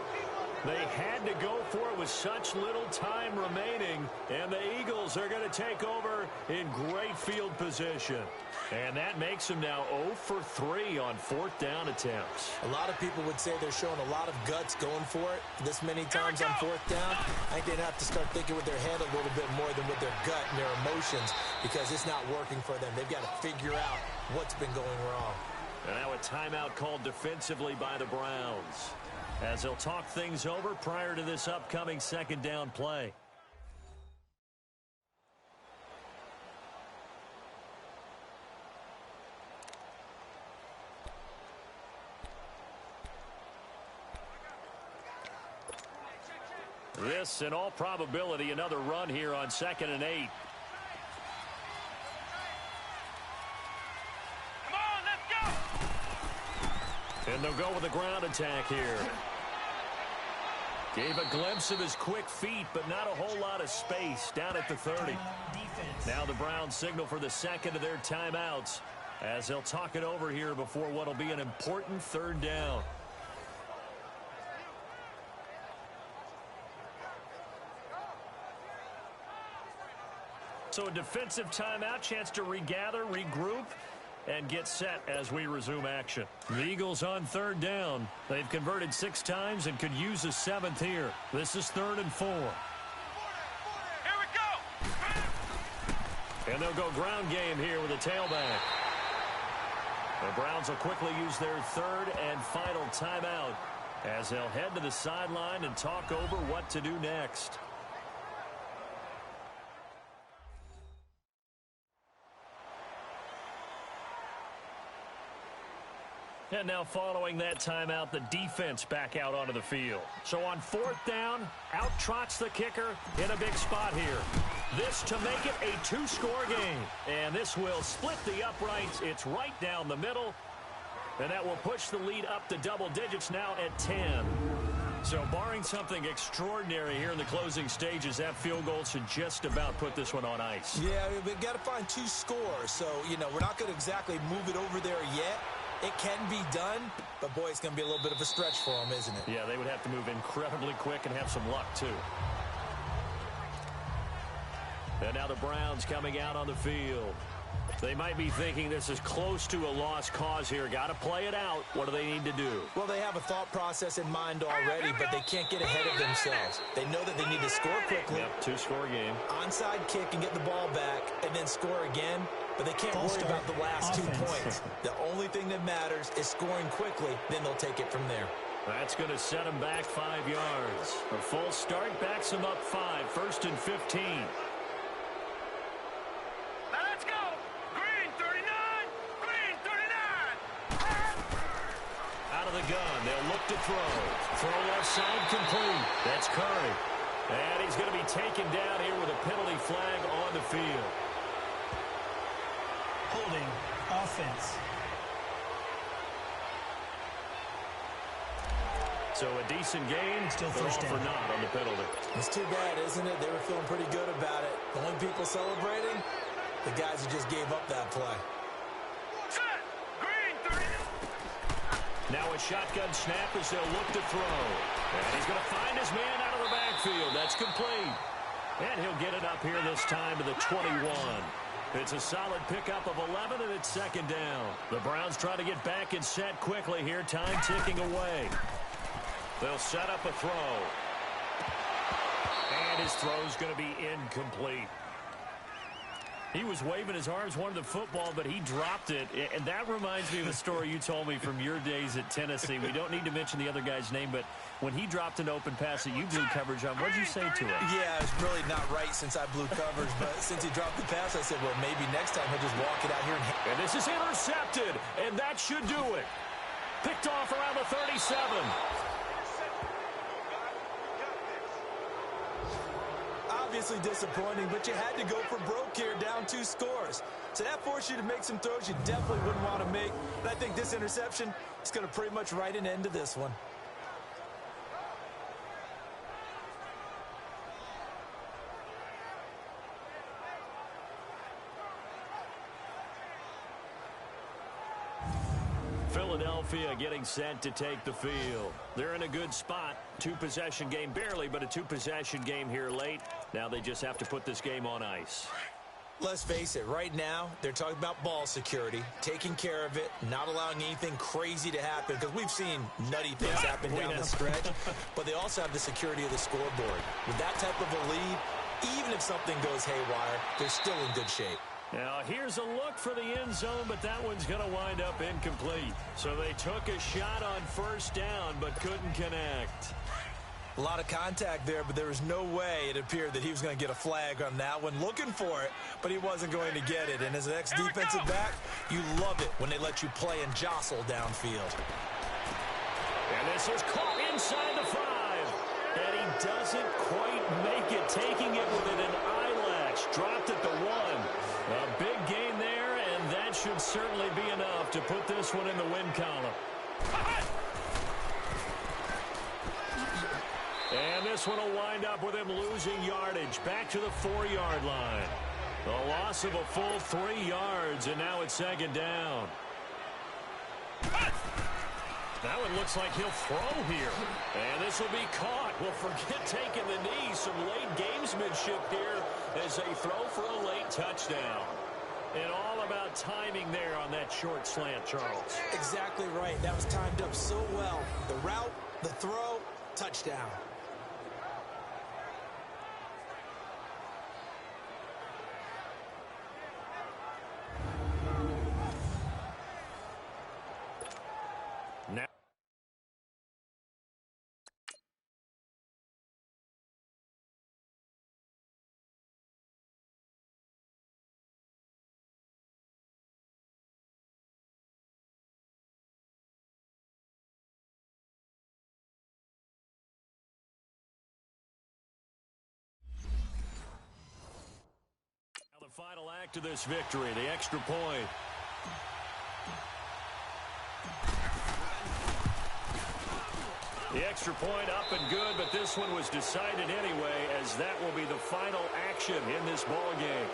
They had to go for it with such little time remaining, and the Eagles are going to take over in great field position. And that makes them now 0 for 3 on 4th down attempts. A lot of people would say they're showing a lot of guts going for it this many times on 4th down. I think they'd have to start thinking with their head a little bit more than with their gut and their emotions because it's not working for them. They've got to figure out what's been going wrong. And now a timeout called defensively by the Browns, as they'll talk things over prior to this upcoming 2nd down play. This, in all probability, another run here on 2nd and 8. Come on, let's go. And they'll go with a ground attack here. Gave a glimpse of his quick feet, but not a whole lot of space down at the 30. Now the Browns signal for the 2nd of their timeouts as they'll talk it over here before what will be an important 3rd down. So a defensive timeout, chance to regather, regroup, and get set as we resume action. The Eagles on 3rd down. They've converted 6 times and could use a 7th here. This is 3rd and 4. Here we go. And they'll go ground game here with a tailback. The Browns will quickly use their 3rd and final timeout as they'll head to the sideline and talk over what to do next. And now following that timeout, the defense back out onto the field. So on fourth down, out trots the kicker in a big spot here. This to make it a two-score game. And this will split the uprights. It's right down the middle. And that will push the lead up to double digits now at 10. So barring something extraordinary here in the closing stages, that field goal should just about put this one on ice. Yeah, we've got to find two scores. So, we're not going to exactly move it over there yet. It can be done, but, boy, it's going to be a little bit of a stretch for them, isn't it? Yeah, they would have to move incredibly quick and have some luck, too. And now the Browns coming out on the field. They might be thinking this is close to a lost cause here. Got to play it out. What do they need to do? Well, they have a thought process in mind already, but they can't get ahead of themselves. They know that they need to score quickly. Yep, two-score game. Onside kick and get the ball back and then score again. But they can't worry about the last 2 points. The only thing that matters is scoring quickly. Then they'll take it from there. That's going to set them back 5 yards. A full start backs them up 5. First and 15. Now let's go. Green 39. Green 39. Out of the gun. They'll look to throw. Throw left side complete. That's Curry. And he's going to be taken down here with a penalty flag on the field. Holding offense. So a decent game, Still but first all for down. naught on the penalty. It's too bad, isn't it? They were feeling pretty good about it. The only people celebrating, the guys who just gave up that play. Set. Green 39. Now a shotgun snap as they'll look to throw. And he's going to find his man out of the backfield. That's complete. And he'll get it up here this time to the 21. It's a solid pickup of 11, and it's second down. The Browns try to get back and set quickly here. Time ticking away. They'll set up a throw. And his throw's going to be incomplete. He was waving his arms, wanted the football, but he dropped it. And that reminds me of a story you told me from your days at Tennessee. We don't need to mention the other guy's name, but when he dropped an open pass that you blew coverage on, what did you say to him? Yeah, it's really not right since I blew coverage, but since he dropped the pass, I said, well, maybe next time he'll just walk it out here. And this is intercepted, and that should do it. Picked off around the 37. Obviously disappointing, but you had to go for broke here, down 2 scores. So that forced you to make some throws you definitely wouldn't want to make. And I think this interception is going to pretty much write an end to this one. Philadelphia getting set to take the field. They're in a good spot. 2-possession game, barely, but a 2-possession game here late. Now they just have to put this game on ice. Let's face it, right now, they're talking about ball security, taking care of it, not allowing anything crazy to happen, because we've seen nutty things happen down the stretch, but they also have the security of the scoreboard. With that type of a lead, even if something goes haywire, they're still in good shape. Now, here's a look for the end zone, but that one's going to wind up incomplete. So they took a shot on first down, but couldn't connect. A lot of contact there, but there was no way it appeared that he was going to get a flag on that one. Looking for it, but he wasn't going to get it. And as an ex-defensive back, you love it when they let you play and jostle downfield. And this is caught inside the 5. And he doesn't quite make it, taking it within an eyelash. Dropped at the 1. A big gain there, and that should certainly be enough to put this one in the win column. And this one will wind up with him losing yardage back to the 4-yard line. A loss of a full 3 yards, and now it's second down. Now it looks like he'll throw here. And this will be caught. Well, forget taking the knee. Some late gamesmanship here as they throw for a late touchdown. And all about timing there on that short slant, Charles. Exactly right. That was timed up so well. The route, the throw, touchdown. final act of this victory, the extra point. The extra point up and good, but this one was decided anyway, as that will be the final action in this ball game.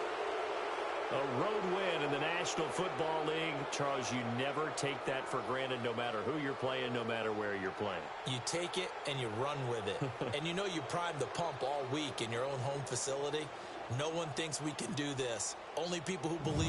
A road win in the National Football League. Charles, you never take that for granted, no matter who you're playing, no matter where you're playing. You take it and you run with it. And you know you primed the pump all week in your own home facility. No one thinks we can do this. Only people who believe.